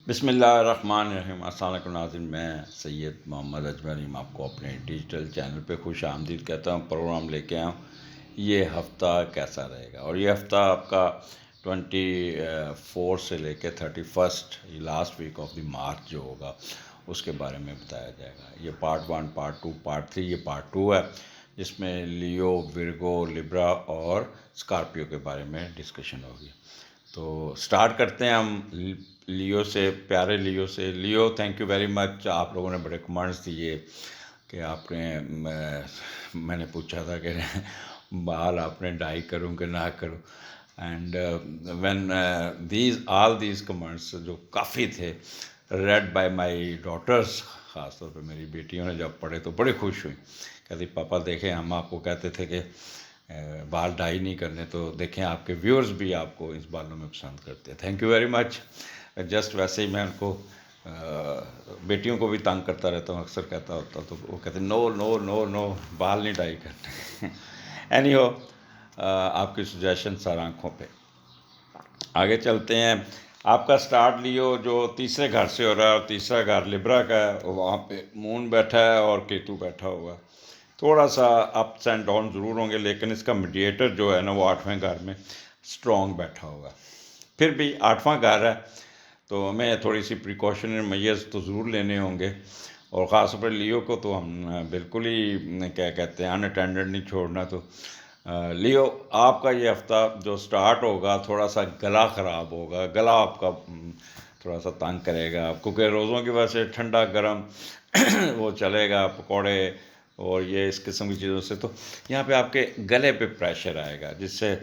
بسم اللہ الرحمن الرحیم۔ السلام علیکم ناظرین، میں سید محمد اجمل علیم آپ کو اپنے ڈیجیٹل چینل پہ خوش آمدید کہتا ہوں۔ پروگرام لے کے آیا ہوں یہ ہفتہ کیسا رہے گا، اور یہ ہفتہ آپ کا 24 سے لے کے 31 last week of the March جو ہوگا اس کے بارے میں بتایا جائے گا۔ یہ پارٹ 1، پارٹ 2، پارٹ 3، یہ پارٹ 2 ہے، جس میں لیو، ورگو، لبرا اور اسکارپیو کے بارے میں ڈسکشن ہوگی۔ تو سٹارٹ کرتے ہیں ہم لیو سے، پیارے لیو سے۔ لیو، تھینک یو ویری مچ، آپ لوگوں نے بڑے کمنٹس دیے کہ آپ نے میں نے پوچھا تھا کہ بال آپ نے ڈائی کروں کہ نہ کروں، and when all these comments جو کافی تھے ریڈ بائی مائی ڈاٹرس، خاص طور پہ میری بیٹیوں نے جب پڑھے تو بڑی خوش ہوئی، کہتی پاپا دیکھیں ہم آپ کو کہتے تھے کہ بال ڈائی نہیں کرنے، تو دیکھیں آپ کے ویورز بھی آپ کو اس بالوں میں پسند کرتے ہیں۔ Thank you very much. Just ویسے ہی میں ان کو بیٹیوں کو بھی تنگ کرتا رہتا ہوں، اکثر کہتا ہوتا تو وہ کہتے ہیں نو نو نو نو، بال نہیں ڈائی کرنے۔ اینی ہو، آپ کی سجیشن سر آنکھوں پہ۔ آگے چلتے ہیں۔ آپ کا سٹارٹ لیو جو تیسرے گھر سے ہو رہا ہے، اور تیسرا گھر لبرا کا ہے، وہاں پہ مون بیٹھا ہے اور کیتو بیٹھا ہوا ہے۔ تھوڑا سا اپس اینڈ ڈاؤن ضرور ہوں گے، لیکن اس کا میڈیٹر جو ہے نا وہ 8ویں گھر میں اسٹرانگ بیٹھا ہوا ہے۔ پھر بھی 8واں گھر ہے تو ہمیں تھوڑی سی پریکاشنری میئرز تو ضرور لینے ہوں گے، اور خاص طور پر لیو کو تو ہم بالکل ہی کیا کہتے ہیں ان اٹینڈڈ نہیں چھوڑنا۔ تو لیو، آپ کا یہ ہفتہ جو سٹارٹ ہوگا تھوڑا سا گلا خراب ہوگا، گلا آپ کا تھوڑا سا تنگ کرے گا، کیونکہ روزوں کی وجہ سے ٹھنڈا گرم وہ چلے گا، پکوڑے اور یہ اس قسم کی چیزوں سے، تو یہاں پہ آپ کے گلے پہ پریشر آئے گا، جس سے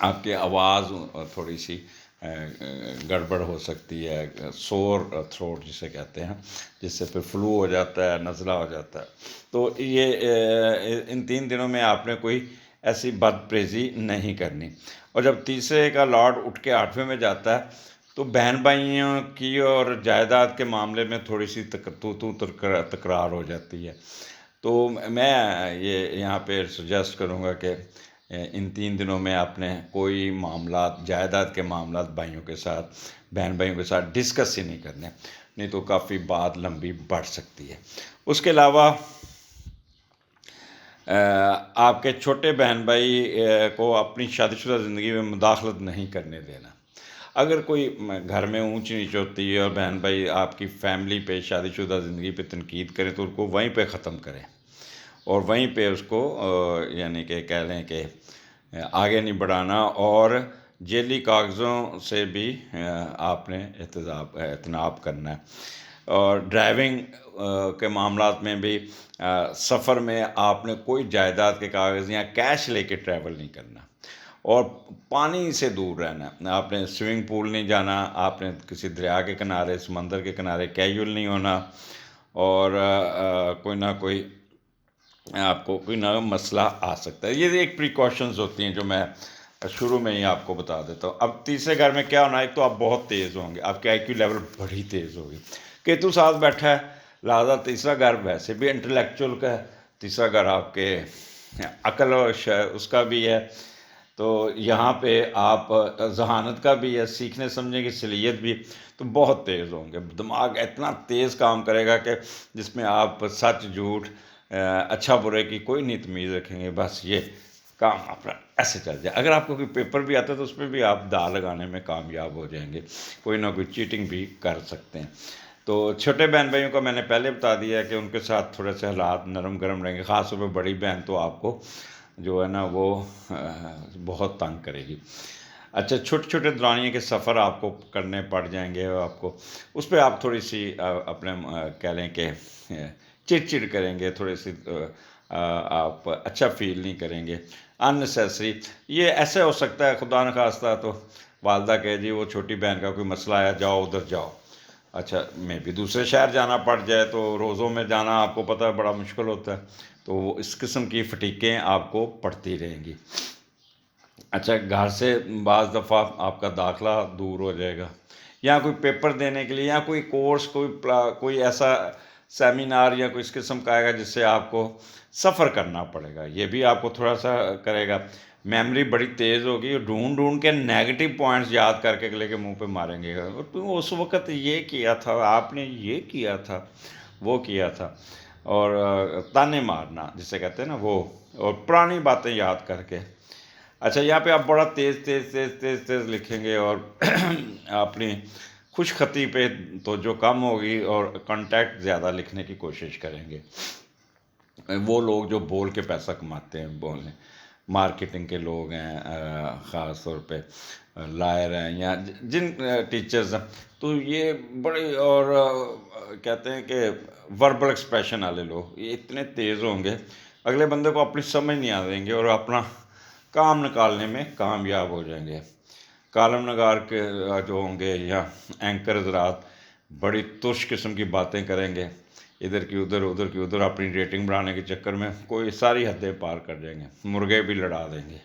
آپ کی آواز تھوڑی سی گڑبڑ ہو سکتی ہے، سور تھروٹ جسے کہتے ہیں، جس سے پھر فلو ہو جاتا ہے، نزلہ ہو جاتا ہے۔ تو یہ ان 3 دنوں میں آپ نے کوئی ایسی بد پریزی نہیں کرنی۔ اور جب تیسرے کا لارڈ اٹھ کے 8ویں میں جاتا ہے تو بہن بھائیوں کی اور جائیداد کے معاملے میں تھوڑی سی تکرار ہو جاتی ہے۔ تو میں یہ یہاں پہ سجیسٹ کروں گا کہ ان 3 دنوں میں آپ نے کوئی معاملات، جائیداد کے معاملات بھائیوں کے ساتھ، بہن بھائیوں کے ساتھ ڈسکس ہی نہیں کرنے، نہیں تو کافی بات لمبی بڑھ سکتی ہے۔ اس کے علاوہ آپ کے چھوٹے بہن بھائی کو اپنی شادی شدہ زندگی میں مداخلت نہیں کرنے دینا۔ اگر کوئی گھر میں اونچ نیچ ہوتی ہے اور بہن بھائی آپ کی فیملی پہ، شادی شدہ زندگی پہ تنقید کریں تو ان کو وہیں پہ ختم کریں، اور وہیں پہ اس کو یعنی کہ کہہ لیں کہ آگے نہیں بڑھانا، اور جیلی کاغذوں سے بھی آپ نے اجتناب کرنا ہے۔ اور ڈرائیونگ کے معاملات میں بھی سفر میں آپ نے کوئی جائیداد کے کاغذ یا کیش لے کے ٹریول نہیں کرنا، اور پانی سے دور رہنا۔ آپ نے سوئمنگ پول نہیں جانا، آپ نے کسی دریا کے کنارے، سمندر کے کنارے کیجول نہیں ہونا، اور کوئی نہ کوئی آپ کو کوئی نہ مسئلہ آ سکتا ہے۔ یہ ایک پریکاشنز ہوتی ہیں جو میں شروع میں ہی آپ کو بتا دیتا ہوں۔ اب تیسرے گھر میں کیا ہونا ہے، ایک تو آپ بہت تیز ہوں گے، آپ کے آئی کیو لیول بڑی تیز ہوگی۔ کیتو ساتھ بیٹھا ہے، لہٰذا تیسرا گھر ویسے بھی انٹلیکچوئل کا ہے، تیسرا گھر آپ کے عقل اور اس کا بھی ہے، تو یہاں پہ آپ ذہانت کا بھی ہے، سیکھنے سمجھنے کی صلاحیت بھی، تو بہت تیز ہوں گے۔ دماغ اتنا تیز کام کرے گا کہ جس میں آپ سچ جھوٹ، اچھا برے کی کوئی نہیں تمیز رکھیں گے، بس یہ کام اپنا ایسے چل جائے۔ اگر آپ کو کوئی پیپر بھی آتا ہے تو اس میں بھی آپ داغ لگانے میں کامیاب ہو جائیں گے، کوئی نہ کوئی چیٹنگ بھی کر سکتے ہیں۔ تو چھوٹے بہن بھائیوں کا میں نے پہلے بتا دیا ہے کہ ان کے ساتھ تھوڑے سے حالات نرم گرم رہیں گے، خاص طور پہ بڑی بہن تو آپ کو جو ہے نا وہ بہت تنگ کرے گی۔ اچھا، چھوٹے چھوٹے دورانیے کے سفر آپ کو کرنے پڑ جائیں گے، آپ کو اس پہ آپ تھوڑی سی اپنے کہہ لیں کہ چڑ کریں گے، تھوڑی سی آپ اچھا فیل نہیں کریں گے، اننیسیسری۔ یہ ایسے ہو سکتا ہے خدا نخواستہ تو والدہ کہے جی وہ چھوٹی بہن کا کوئی مسئلہ آیا، جاؤ ادھر جاؤ، اچھا میں بھی دوسرے شہر جانا پڑ جائے تو روزوں میں جانا آپ کو پتہ ہے بڑا مشکل ہوتا ہے، تو اس قسم کی فٹیکیں آپ کو پڑتی رہیں گی۔ اچھا، گھر سے بعض دفعہ آپ کا داخلہ دور ہو جائے گا، یا کوئی پیپر دینے کے لیے، یا کوئی کورس، کوئی ایسا سیمینار یا کوئی اس قسم کا آئے گا جس سے آپ کو سفر کرنا پڑے گا، یہ بھی آپ کو تھوڑا سا کرے گا۔ میموری بڑی تیز ہوگی اور ڈھونڈ ڈھونڈ کے نیگیٹو پوائنٹس یاد کر کے اگلے کے منہ پہ ماریں گے، اور تم اس وقت یہ کیا تھا، آپ نے یہ کیا تھا، وہ کیا تھا، اور تانے مارنا جسے کہتے ہیں نا وہ، اور پرانی باتیں یاد کر کے۔ اچھا یہاں پہ آپ بڑا تیز تیز تیز تیز تیز لکھیں گے، اور اپنی خوش خطی پہ تو جو کم ہوگی، اور کانٹیکٹ زیادہ لکھنے کی کوشش کریں گے۔ وہ لوگ جو بول کے پیسہ کماتے ہیں، بولنے مارکیٹنگ کے لوگ ہیں، خاص طور پہ لائر ہیں یا جن ٹیچرز ہیں، تو یہ بڑے، اور کہتے ہیں کہ وربل ایکسپریشن والے لوگ یہ اتنے تیز ہوں گے، اگلے بندے کو اپنی سمجھ نہیں آ دیں گے، اور اپنا کام نکالنے میں کامیاب ہو جائیں گے۔ کالم نگار کے جو ہوں گے یا اینکر حضرات بڑی ترش قسم کی باتیں کریں گے، ادھر کی ادھر، ادھر کی ادھر، اپنی ریٹنگ بڑھانے کے چکر میں کوئی ساری حدیں پار کر جائیں گے، مرغے بھی لڑا دیں گے۔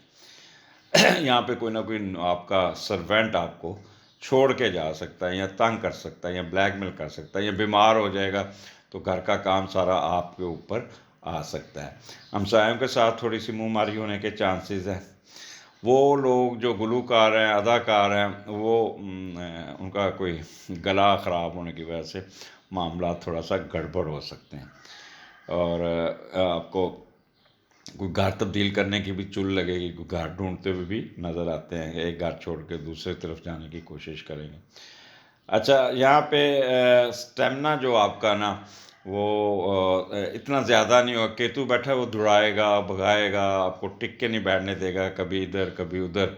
یہاں پہ کوئی نہ کوئی آپ کا سرونٹ آپ کو چھوڑ کے جا سکتا ہے، یا تنگ کر سکتا ہے، یا بلیک میل کر سکتا ہے، یا بیمار ہو جائے گا تو گھر کا کام سارا آپ کے اوپر آ سکتا ہے۔ ہمسایوں کے ساتھ تھوڑی سی منہ ماری ہونے کے چانسز ہیں۔ وہ لوگ جو گلوکار ہیں، اداکار ہیں، وہ ان کا کوئی گلا خراب ہونے کی وجہ سے معاملات تھوڑا سا گڑبڑ ہو سکتے ہیں، اور آپ کو کوئی گھر تبدیل کرنے کی بھی چل لگے گی، کوئی گھر ڈھونڈتے ہوئے بھی نظر آتے ہیں، ایک گھر چھوڑ کے دوسرے طرف جانے کی کوشش کریں گے۔ اچھا یہاں پہ اسٹیمنا جو آپ کا نا وہ اتنا زیادہ نہیں ہو، کیتو بیٹھا ہے وہ دوڑائے گا، بھگائے گا، آپ کو ٹک کے نہیں بیٹھنے دے گا، کبھی ادھر کبھی ادھر،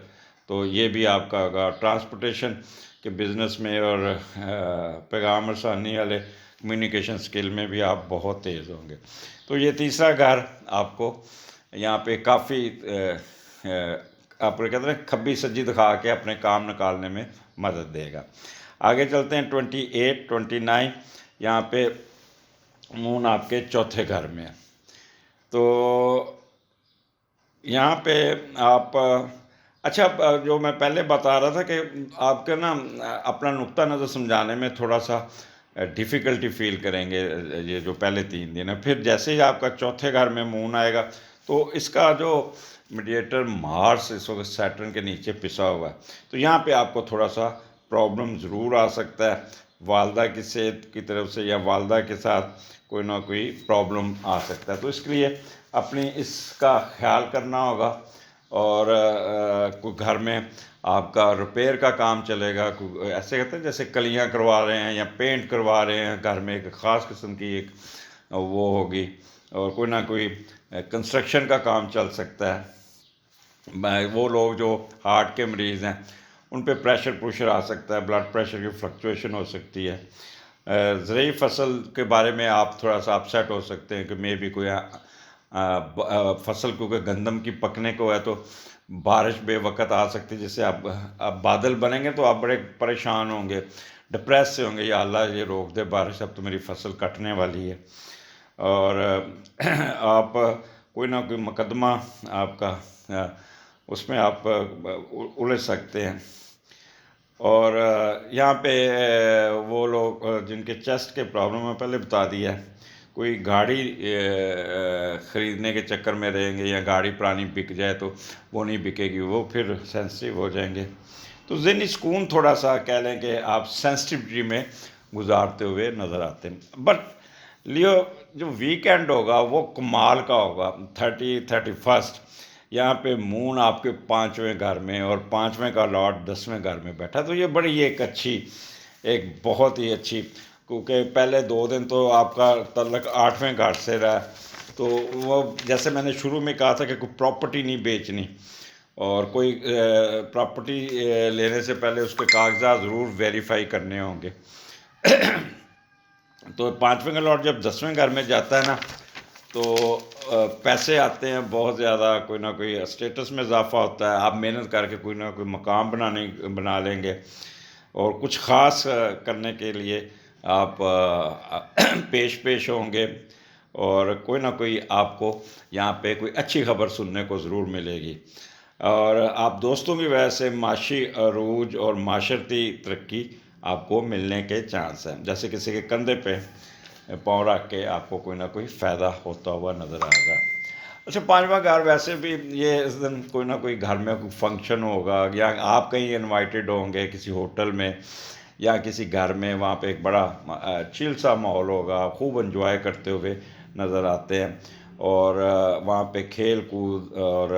تو یہ بھی آپ کا ہوگا۔ ٹرانسپورٹیشن کے بزنس میں اور پیغام رسانی والے کمیونیکیشن سکل میں بھی آپ بہت تیز ہوں گے۔ تو یہ تیسرا گھر آپ کو یہاں پہ کافی آپ کو کہتے ہیں کھبی سجی دکھا کے اپنے کام نکالنے میں مدد دے گا۔ آگے چلتے ہیں 28 29، یہاں پہ مون آپ کے چوتھے گھر میں ہے، تو یہاں پہ آپ اچھا جو میں پہلے بتا رہا تھا کہ آپ کے نا اپنا نقطہ نظر سمجھانے میں تھوڑا سا ڈیفیکلٹی فیل کریں گے یہ جو پہلے 3 دن ہے، پھر جیسے ہی آپ کا چوتھے گھر میں مون آئے گا تو اس کا جو میڈیٹر مارس اس وقت سیٹرن کے نیچے پسا ہوا ہے، تو یہاں پہ آپ کو تھوڑا سا پرابلم ضرور آ سکتا ہے، والدہ کی صحت کی طرف سے یا والدہ کے ساتھ کوئی نہ کوئی پرابلم آ سکتا ہے، تو اس کے لیے اپنی اس کا خیال کرنا ہوگا۔ اور کوئی گھر میں آپ کا ریپیئر کا کام چلے گا، کوئی ایسے کہتے ہیں جیسے کلیاں کروا رہے ہیں یا پینٹ کروا رہے ہیں، گھر میں ایک خاص قسم کی ایک وہ ہوگی، اور کوئی نہ کوئی کنسٹرکشن کا کام چل سکتا ہے۔ وہ لوگ جو ہارٹ کے مریض ہیں ان پہ پریشر آ سکتا ہے، بلڈ پریشر کی فلکچویشن ہو سکتی ہے۔ زرعی فصل کے بارے میں آپ تھوڑا سا اپسیٹ ہو سکتے ہیں کہ میں بھی کوئی فصل کیونکہ گندم کی پکنے کو ہے تو بارش بے وقت آ سکتی ہے، جس سے اب بادل بنیں گے تو آپ بڑے پریشان ہوں گے، ڈپریس سے ہوں گے، یا اللہ یہ روک دے بارش، اب تو میری فصل کٹنے والی ہے۔ اور آپ کوئی نہ کوئی مقدمہ آپ کا اس میں آپ الجھ سکتے ہیں۔ اور یہاں پہ وہ لوگ جن کے چیسٹ کے پرابلم میں پہلے بتا دیا ہے، کوئی گاڑی خریدنے کے چکر میں رہیں گے، یا گاڑی پرانی بک جائے تو وہ نہیں بکے گی، وہ پھر سینسٹیو ہو جائیں گے، تو ذہنی سکون تھوڑا سا کہہ لیں کہ آپ سینسٹیوٹی میں گزارتے ہوئے نظر آتے ہیں۔ بٹ لیو جو ویکینڈ ہوگا وہ کمال کا ہوگا، 31 یہاں پہ مون آپ کے 5ویں گھر میں، اور 5ویں کا لارڈ 10ویں گھر میں بیٹھا، تو یہ بڑی ایک اچھی، ایک بہت ہی اچھی، کیونکہ پہلے 2 دن تو آپ کا تعلق 8ویں گھر سے رہا، تو وہ جیسے میں نے شروع میں کہا تھا کہ کوئی پراپرٹی نہیں بیچنی، اور کوئی پراپرٹی لینے سے پہلے اس کے کاغذات ضرور ویریفائی کرنے ہوں گے۔ تو 5ویں کا لارڈ جب 10ویں گھر میں جاتا ہے نا تو پیسے آتے ہیں بہت زیادہ، کوئی نہ کوئی اسٹیٹس میں اضافہ ہوتا ہے، آپ محنت کر کے کوئی نہ کوئی مقام بنا لیں گے، اور کچھ خاص کرنے کے لیے آپ پیش ہوں گے، اور کوئی نہ کوئی آپ کو یہاں پہ کوئی اچھی خبر سننے کو ضرور ملے گی، اور آپ دوستوں کی وجہ سے معاشی عروج اور معاشرتی ترقی آپ کو ملنے کے چانس ہیں، جیسے کسی کے کندھے پہ پاؤں رکھ کے آپ کو کوئی نہ کوئی فائدہ ہوتا ہوا نظر آئے گا۔ اچھا، پانچواں گھر ویسے بھی یہ اس دن کوئی نہ کوئی گھر میں کوئی فنکشن ہوگا، یا آپ کہیں انوائٹیڈ ہوں گے کسی ہوٹل میں یا کسی گھر میں، وہاں پہ ایک بڑا چل سا ماحول ہوگا، خوب انجوائے کرتے ہوئے نظر آتے ہیں، اور وہاں پہ کھیل کود اور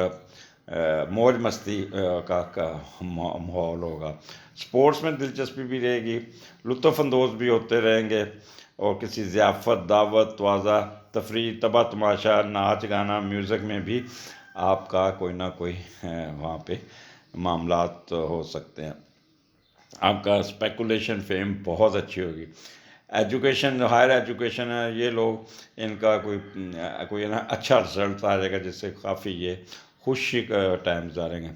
موج مستی کا ماحول ہوگا، سپورٹس میں دلچسپی بھی رہے گی، لطف اندوز بھی ہوتے رہیں گے، اور کسی ضیافت، دعوت، واضح تفریح، تباہ تماشا، ناچ گانا، میوزک میں بھی آپ کا کوئی نہ کوئی وہاں پہ معاملات ہو سکتے ہیں۔ آپ کا اسپیکولیشن فیم بہت اچھی ہوگی۔ ایجوکیشن، ہائر ایجوکیشن ہے، یہ لوگ ان کا کوئی نا اچھا رزلٹ آ جائے گا، جس سے کافی یہ خوشی کا ٹائم گزاریں گے۔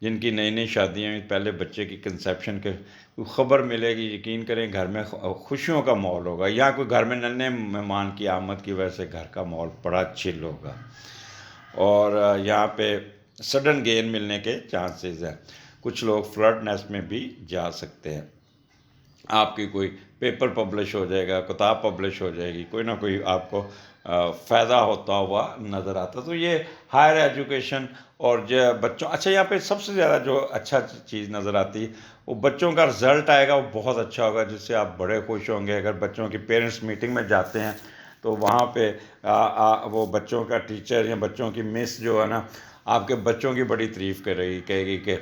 جن کی نئی نئی شادیاں ہوئی، پہلے بچے کی کنسیپشن کے خبر ملے گی، یقین کریں گھر میں خوشیوں کا ماحول ہوگا، یا کوئی گھر میں ننے مہمان کی آمد کی وجہ سے گھر کا ماحول بڑا چل ہوگا، اور یہاں پہ سڈن گین ملنے کے چانسز ہیں۔ کچھ لوگ فلڈ نیسٹ میں بھی جا سکتے ہیں۔ آپ کی کوئی پیپر پبلش ہو جائے گا، کتاب پبلش ہو جائے گی، کوئی نہ کوئی آپ کو فائدہ ہوتا ہوا نظر آتا۔ تو یہ ہائر ایجوکیشن اور جو بچوں، اچھا یہاں پہ سب سے زیادہ جو اچھا چیز نظر آتی ہے وہ بچوں کا رزلٹ آئے گا، وہ بہت اچھا ہوگا، جس سے آپ بڑے خوش ہوں گے۔ اگر بچوں کی پیرنٹس میٹنگ میں جاتے ہیں تو وہاں پہ وہ بچوں کا ٹیچر یا بچوں کی مس جو ہے نا، آپ کے بچوں کی بڑی تعریف کہے گی کہ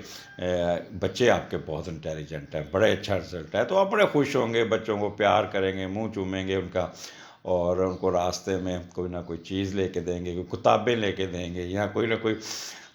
بچے آپ کے بہت انٹیلیجنٹ ہیں، بڑے اچھا رزلٹ ہے، تو آپ بڑے خوش ہوں گے، بچوں کو پیار کریں گے، منہ چومیں گے ان کا، اور ان کو راستے میں کوئی نہ کوئی چیز لے کے دیں گے، کوئی کتابیں لے کے دیں گے، یا کوئی نہ کوئی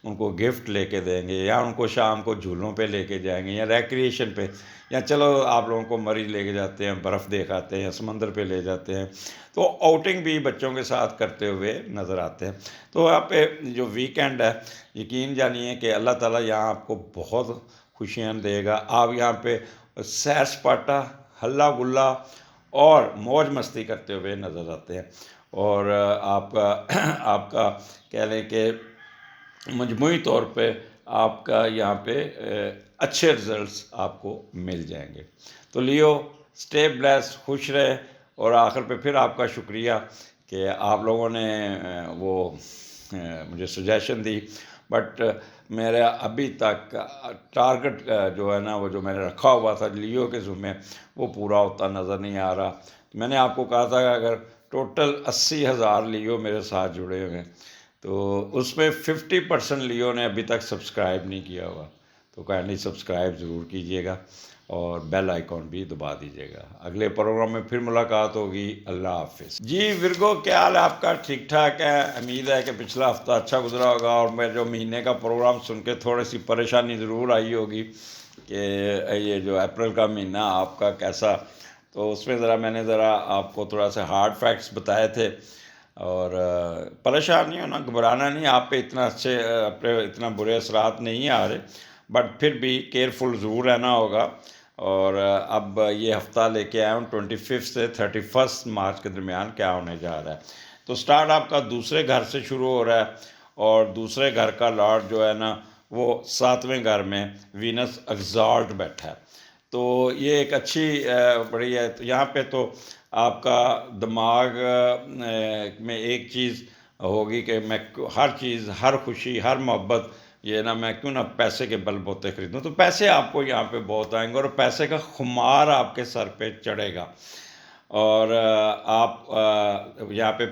ان کو گفٹ لے کے دیں گے، یا ان کو شام کو جھولوں پہ لے کے جائیں گے، یا ریکریشن پہ، یا چلو آپ لوگوں کو مری لے کے جاتے ہیں، برف دکھاتے ہیں، یا سمندر پہ لے جاتے ہیں، تو آؤٹنگ بھی بچوں کے ساتھ کرتے ہوئے نظر آتے ہیں۔ تو یہاں پہ جو ویکینڈ ہے، یقین جانیے کہ اللہ تعالیٰ یہاں آپ کو بہت خوشیاں دے گا۔ آپ یہاں پہ سیر سپاٹا، ہلا گلا اور موج مستی کرتے ہوئے نظر آتے ہیں، اور آپ کا کہہ لیں کہ مجموعی طور پہ آپ کا یہاں پہ اچھے رزلٹس آپ کو مل جائیں گے۔ تو لیو، اسٹے بلیس، خوش رہے، اور آخر پہ پھر آپ کا شکریہ کہ آپ لوگوں نے وہ مجھے سجیشن دی، بٹ میرا ابھی تک ٹارگٹ جو ہے نا، وہ جو میں نے رکھا ہوا تھا لیو کے ذمے، وہ پورا ہوتا نظر نہیں آ رہا۔ میں نے آپ کو کہا تھا کہ اگر ٹوٹل 80,000 لیو میرے ساتھ جڑے ہوئے ہیں، تو اس میں 50% لیو نے ابھی تک سبسکرائب نہیں کیا ہوا، تو کائنڈلی سبسکرائب ضرور کیجیے گا، اور بیل آئیکن بھی دبا دیجیے گا۔ اگلے پروگرام میں پھر ملاقات ہوگی۔ اللہ حافظ جی۔ ورگو، کیا حال ہے آپ کا؟ ٹھیک ٹھاک ہے؟ امید ہے کہ پچھلا ہفتہ اچھا گزرا ہوگا، اور میں جو مہینے کا پروگرام سن کے تھوڑی سی پریشانی ضرور آئی ہوگی کہ یہ جو اپریل کا مہینہ آپ کا کیسا، تو اس میں میں نے آپ کو تھوڑا سا ہارڈ فیکٹس بتائے تھے، اور پریشان نہیں ہونا، گھبرانا نہیں، آپ پہ اتنا برے اثرات نہیں آ رہے، بٹ پھر بھی کیئرفل ضرور رہنا ہوگا۔ اور اب یہ ہفتہ لے کے آیا ہوں 25 سے 31 مارچ کے درمیان کیا ہونے جا رہا ہے۔ تو سٹارٹ آپ کا دوسرے گھر سے شروع ہو رہا ہے، اور دوسرے گھر کا لارڈ جو ہے نا، وہ 7ویں گھر میں وینس ایگزالٹ بیٹھا ہے، تو یہ ایک اچھی بڑی ہے۔ یہاں پہ تو آپ کا دماغ میں ایک چیز ہوگی کہ میں ہر چیز، ہر خوشی، ہر محبت، یہ نا میں کیوں نہ پیسے کے بل بوتے خریدوں، تو پیسے آپ کو یہاں پہ بہت آئیں گے، اور پیسے کا خمار آپ کے سر پہ چڑھے گا، اور آپ یہاں پہ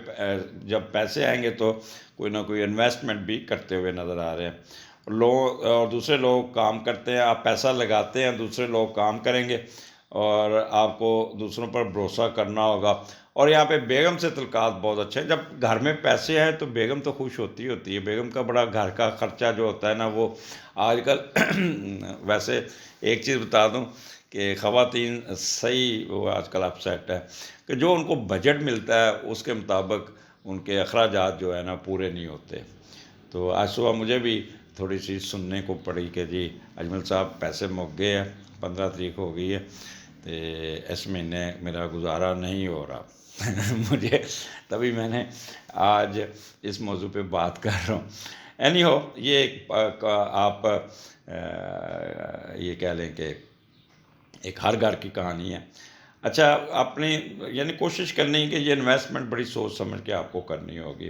جب پیسے آئیں گے تو کوئی نہ کوئی انویسٹمنٹ بھی کرتے ہوئے نظر آ رہے ہیں۔ اور دوسرے لوگ کام کرتے ہیں، آپ پیسہ لگاتے ہیں، دوسرے لوگ کام کریں گے، اور آپ کو دوسروں پر بھروسہ کرنا ہوگا۔ اور یہاں پہ بیگم سے تعلقات بہت اچھے ہیں۔ جب گھر میں پیسے ہیں تو بیگم تو خوش ہوتی ہے، بیگم کا بڑا گھر کا خرچہ جو ہوتا ہے نا، وہ آج کل ویسے ایک چیز بتا دوں کہ خواتین صحیح وہ آج کل اپ سیٹ ہے کہ جو ان کو بجٹ ملتا ہے اس کے مطابق ان کے اخراجات جو ہے نا پورے نہیں ہوتے۔ تو آج صبح مجھے بھی تھوڑی سی سننے کو پڑی کہ جی اجمل صاحب پیسے مک گئے ہیں، 15 تاریخ ہو گئی ہے، تو اس مہینے میرا گزارا نہیں ہو رہا۔ مجھے تبھی میں نے آج اس موضوع پہ بات کر رہا ہوں۔ اینی ہو، یہ ایک آپ یہ کہہ لیں کہ ایک ہر گھر کی کہانی ہے۔ اچھا، اپنی یعنی کوشش کرنی ہے کہ یہ انویسٹمنٹ بڑی سوچ سمجھ کے آپ کو کرنی ہوگی،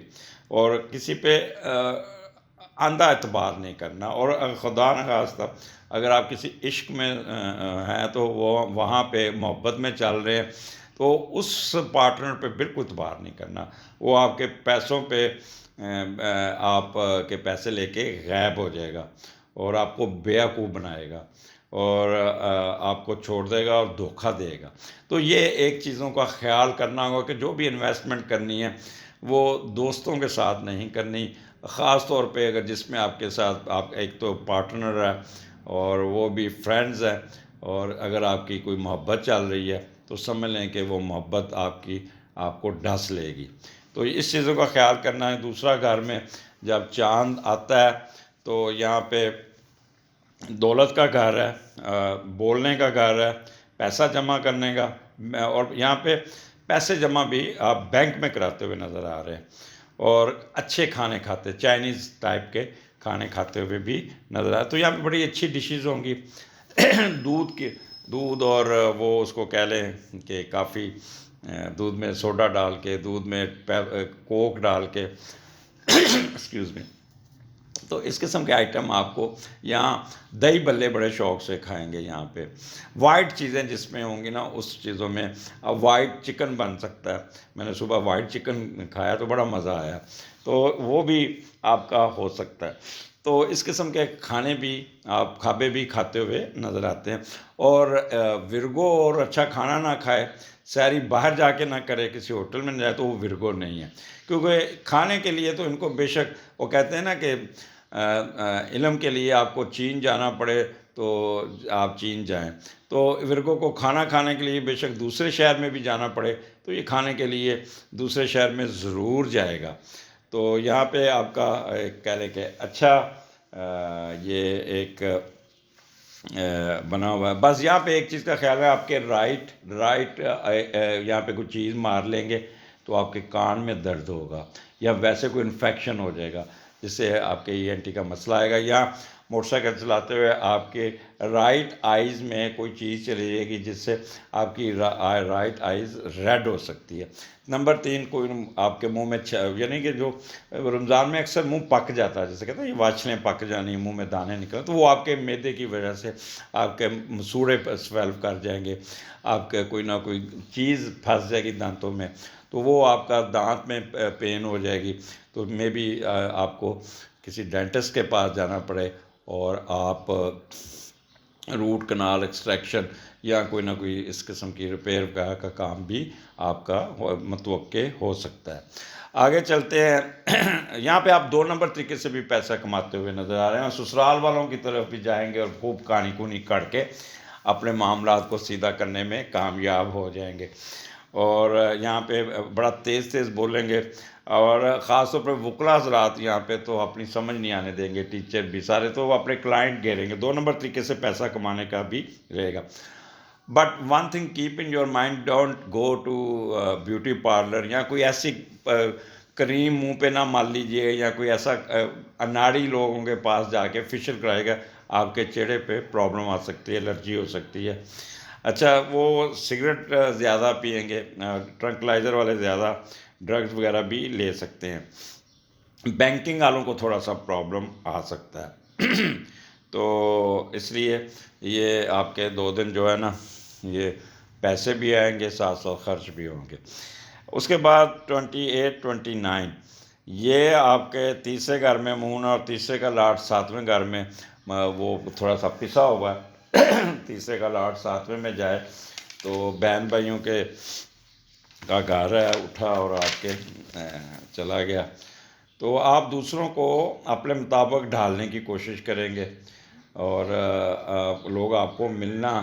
اور کسی پہ اندھا اعتبار نہیں کرنا، اور خدا نخواستہ اگر آپ کسی عشق میں ہیں تو وہ وہاں پہ محبت میں چل رہے ہیں، تو اس پارٹنر پہ بالکل اعتبار نہیں کرنا. وہ آپ کے پیسوں پہ آپ کے پیسے لے کے غائب ہو جائے گا، اور آپ کو بیوقوف بنائے گا، اور آپ کو چھوڑ دے گا اور دھوکہ دے گا. تو یہ ایک چیزوں کا خیال کرنا ہوگا کہ جو بھی انویسٹمنٹ کرنی ہے وہ دوستوں کے ساتھ نہیں کرنی، خاص طور پہ اگر جس میں آپ کے ساتھ آپ ایک تو پارٹنر ہے اور وہ بھی فرینڈز ہیں، اور اگر آپ کی کوئی محبت چل رہی ہے تو سمجھ لیں کہ وہ محبت آپ کو ڈھس لے گی. تو اس چیزوں کا خیال کرنا ہے. دوسرا، گھر میں جب چاند آتا ہے تو یہاں پہ دولت کا گھر ہے، بولنے کا گھر ہے، پیسہ جمع کرنے کا، اور یہاں پہ پیسے جمع بھی آپ بینک میں کراتے ہوئے نظر آ رہے ہیں، اور اچھے کھانے کھاتے، چائنیز ٹائپ کے کھانے کھاتے ہوئے بھی نظر آ رہے. تو یہاں پہ بڑی اچھی ڈشز ہوں گی. دودھ اور وہ اس کو کہہ لیں کہ کافی، دودھ میں سوڈا ڈال کے، دودھ میں کوک ڈال کے ایکسکیوز می، تو اس قسم کے آئٹم آپ کو یہاں دہی بلے بڑے شوق سے کھائیں گے. یہاں پہ وائٹ چیزیں جس میں ہوں گی نا، اس چیزوں میں اب وائٹ چکن بن سکتا ہے. میں نے صبح وائٹ چکن کھایا تو بڑا مزہ آیا، تو وہ بھی آپ کا ہو سکتا ہے. تو اس قسم کے کھانے بھی آپ کھابے بھی کھاتے ہوئے نظر آتے ہیں. اور ورگو اور اچھا کھانا نہ کھائے، سحری باہر جا کے نہ کرے، کسی ہوٹل میں نہ جائے، تو وہ ورگو نہیں ہے. کیونکہ کھانے کے لیے تو ان کو بے شک، وہ کہتے ہیں نا کہ علم کے لیے آپ کو چین جانا پڑے تو آپ چین جائیں، تو ورگو کو کھانا کھانے کے لیے بے شک دوسرے شہر میں بھی جانا پڑے تو یہ کھانے کے لیے دوسرے شہر میں ضرور جائے گا. تو یہاں پہ آپ کا کہہ لیں کہ اچھا یہ ایک بنا ہوا ہے. بس یہاں پہ ایک چیز کا خیال ہے، آپ کے رائٹ یہاں پہ کوئی چیز مار لیں گے تو آپ کے کان میں درد ہوگا، یا ویسے کوئی انفیکشن ہو جائے گا جس سے آپ کے ENT کا مسئلہ آئے گا. یا موٹر سائیکل چلاتے ہوئے آپ کے رائٹ آئیز میں کوئی چیز چلی جائے گی جس سے آپ کی رائٹ آئیز ریڈ ہو سکتی ہے. نمبر 3، کوئی آپ کے منہ میں یعنی کہ جو رمضان میں اکثر منہ پک جاتا ہے، جیسے کہتے ہیں یہ واچھلیں پک جانی، منہ میں دانے نکلیں، تو وہ آپ کے معدے کی وجہ سے آپ کے مسوڑے سویلو کر جائیں گے، آپ کے کوئی نہ کوئی چیز پھنس جائے گی دانتوں میں، تو وہ آپ کا دانت میں پین ہو جائے گی. تو میں بھی آپ کو کسی ڈینٹسٹ کے پاس جانا پڑے، اور آپ روٹ کنال ایکسٹریکشن یا کوئی نہ کوئی اس قسم کی ریپیئر کا کام بھی آپ کا متوقع ہو سکتا ہے. آگے چلتے ہیں. یہاں پہ آپ 2 نمبر طریقے سے بھی پیسہ کماتے ہوئے نظر آ رہے ہیں، اور سسرال والوں کی طرف بھی جائیں گے اور خوب کہانی کونی کڑ کے اپنے معاملات کو سیدھا کرنے میں کامیاب ہو جائیں گے. اور یہاں پہ بڑا تیز بولیں گے، اور خاص طور پہ وکلا حضرات یہاں پہ تو اپنی سمجھ نہیں آنے دیں گے. ٹیچر بھی سارے تو وہ اپنے کلائنٹ گھیریں گے. 2 نمبر طریقے سے پیسہ کمانے کا بھی رہے گا. But one thing keep in your mind, don't go to beauty parlour, یا کوئی ایسی کریم منہ پہ نہ مال لیجیے، یا کوئی ایسا اناڑی لوگوں کے پاس جا کے فیشیل کرائے گا، آپ کے چہرے پہ پرابلم آ سکتی ہے، الرجی ہو سکتی ہے. اچھا، وہ سگریٹ زیادہ پئیں گے، ٹرنکلائزر والے زیادہ ڈرگز وغیرہ بھی لے سکتے ہیں. بینکنگ والوں کو تھوڑا سا پرابلم آ سکتا ہے. تو اس لیے یہ آپ کے 2 دن جو ہے نا، یہ پیسے بھی آئیں گے، ساتھ ساتھ خرچ بھی ہوں گے. اس کے بعد 28 29 یہ آپ کے تیسرے گھر میں مون، اور تیسرے کا لاٹ 7ویں گھر میں، وہ تھوڑا سا پسا ہوا ہے. تیسرے کا لاٹ 7ویں میں جائے تو بہن بھائیوں کے کا گھر ہے، اٹھا اور آپ کے چلا گیا، تو آپ دوسروں کو اپنے مطابق ڈھالنے کی کوشش کریں گے، اور لوگ آپ کو ملنا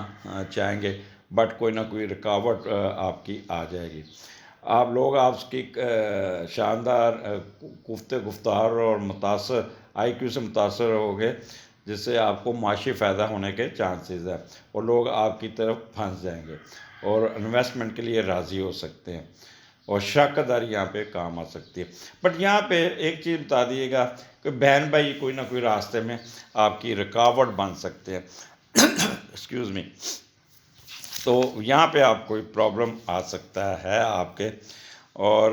چاہیں گے، بٹ کوئی نہ کوئی رکاوٹ آپ کی آ جائے گی. لوگ آپ کی شاندار گفتار اور IQ سے متاثر ہوگے، جس سے آپ کو معاشی فائدہ ہونے کے چانسز ہیں، اور لوگ آپ کی طرف پھنس جائیں گے اور انویسٹمنٹ کے لیے راضی ہو سکتے ہیں، اور شراکت داری یہاں پہ کام آ سکتی ہے. بٹ یہاں پہ ایک چیز بتا دیے گا کہ بہن بھائی کوئی نہ کوئی راستے میں آپ کی رکاوٹ بن سکتے ہیں. Excuse me. تو یہاں پہ آپ کوئی پرابلم آ سکتا ہے آپ کے، اور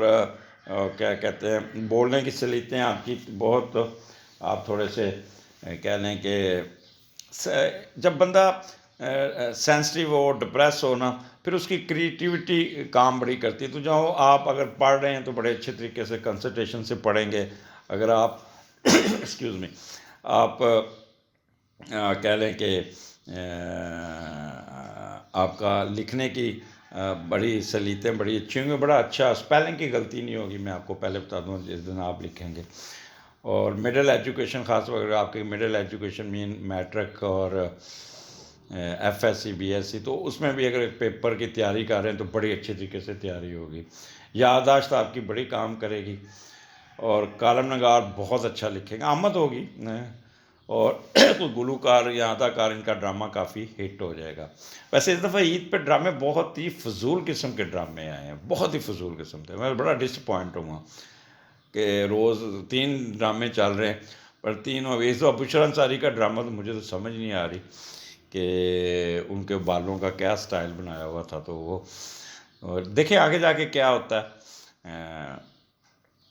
کیا کہتے ہیں بولنے کی صلاحیتیں آپ کی بہت، آپ تھوڑے سے کہہ لیں کہ جب بندہ سینسٹیو ہو، ڈپریس ہو نا، پھر اس کی کریٹیوٹی کام بڑی کرتی ہے. تو جو آپ اگر پڑھ رہے ہیں تو بڑے اچھے طریقے سے کنسنٹریشن سے پڑھیں گے. اگر آپ ایکسکیوز می، آپ کہہ لیں کہ آپ کا لکھنے کی بڑی صلاحیتیں بڑی اچھی ہوں گی، بڑا اچھا اسپیلنگ کی غلطی نہیں ہوگی. میں آپ کو پہلے بتا دوں جس دن آپ لکھیں گے. اور مڈل ایجوکیشن، خاص طور پر آپ کی مڈل ایجوکیشن مین میٹرک اور F S C B S C, تو اس میں بھی اگر پیپر کی تیاری کر رہے ہیں تو بڑی اچھے طریقے سے تیاری ہوگی. یادداشت آپ کی بڑی کام کرے گی، اور کالم نگار بہت اچھا لکھیں گے، آمد ہوگی. اور کوئی گلوکار یا اداکار، ان کا ڈرامہ کافی ہٹ ہو جائے گا. ویسے اس دفعہ عید پہ ڈرامے بہت ہی فضول قسم کے ڈرامے آئے ہیں، بہت ہی فضول قسم کے. میں بڑا ڈس اپوائنٹ ہوں کہ روز 3 ڈرامے چل رہے ہیں، پر تینوں اس دفعہ بشرا انصاری کا ڈرامہ تو مجھے تو سمجھ نہیں آ رہی کہ ان کے بالوں کا کیا سٹائل بنایا ہوا تھا. تو وہ اور دیکھیں آگے جا کے کیا ہوتا ہے.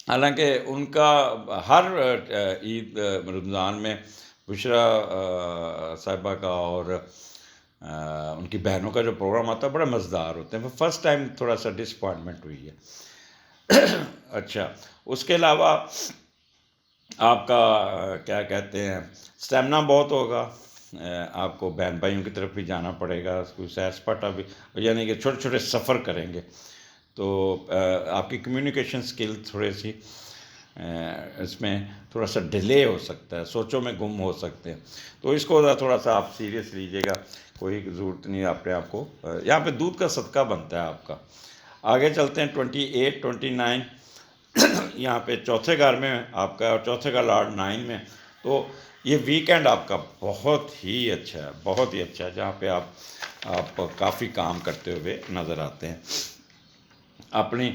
حالانکہ ان کا ہر عید رمضان میں بشرا صاحبہ کا اور ان کی بہنوں کا جو پروگرام آتا ہے بڑا مزیدار ہوتے ہیں. فرسٹ ٹائم تھوڑا سا ڈس اپوائنٹمنٹ ہوئی ہے. اچھا، اس کے علاوہ آپ کا کیا کہتے ہیں اسٹیمنا بہت ہوگا. آپ کو بہن بھائیوں کی طرف بھی جانا پڑے گا، کوئی سیر سپاٹا بھی، یعنی کہ چھوٹے چھوٹے سفر کریں گے تو آپ کی کمیونیکیشن سکل تھوڑی سی اس میں تھوڑا سا ڈیلے ہو سکتا ہے، سوچوں میں گم ہو سکتے ہیں. تو اس کو تھوڑا سا آپ سیریس لیجیے گا. کوئی ضرورت نہیں اپنے آپ کو، یہاں پہ دودھ کا صدقہ بنتا ہے آپ کا. آگے چلتے ہیں 28 29 یہاں پہ چوتھے گھر میں آپ کا، اور چوتھے کا لارڈ 9 میں. تو یہ ویکینڈ آپ کا بہت ہی اچھا ہے، بہت ہی اچھا ہے، جہاں پہ آپ کافی کام کرتے ہوئے نظر آتے ہیں. اپنی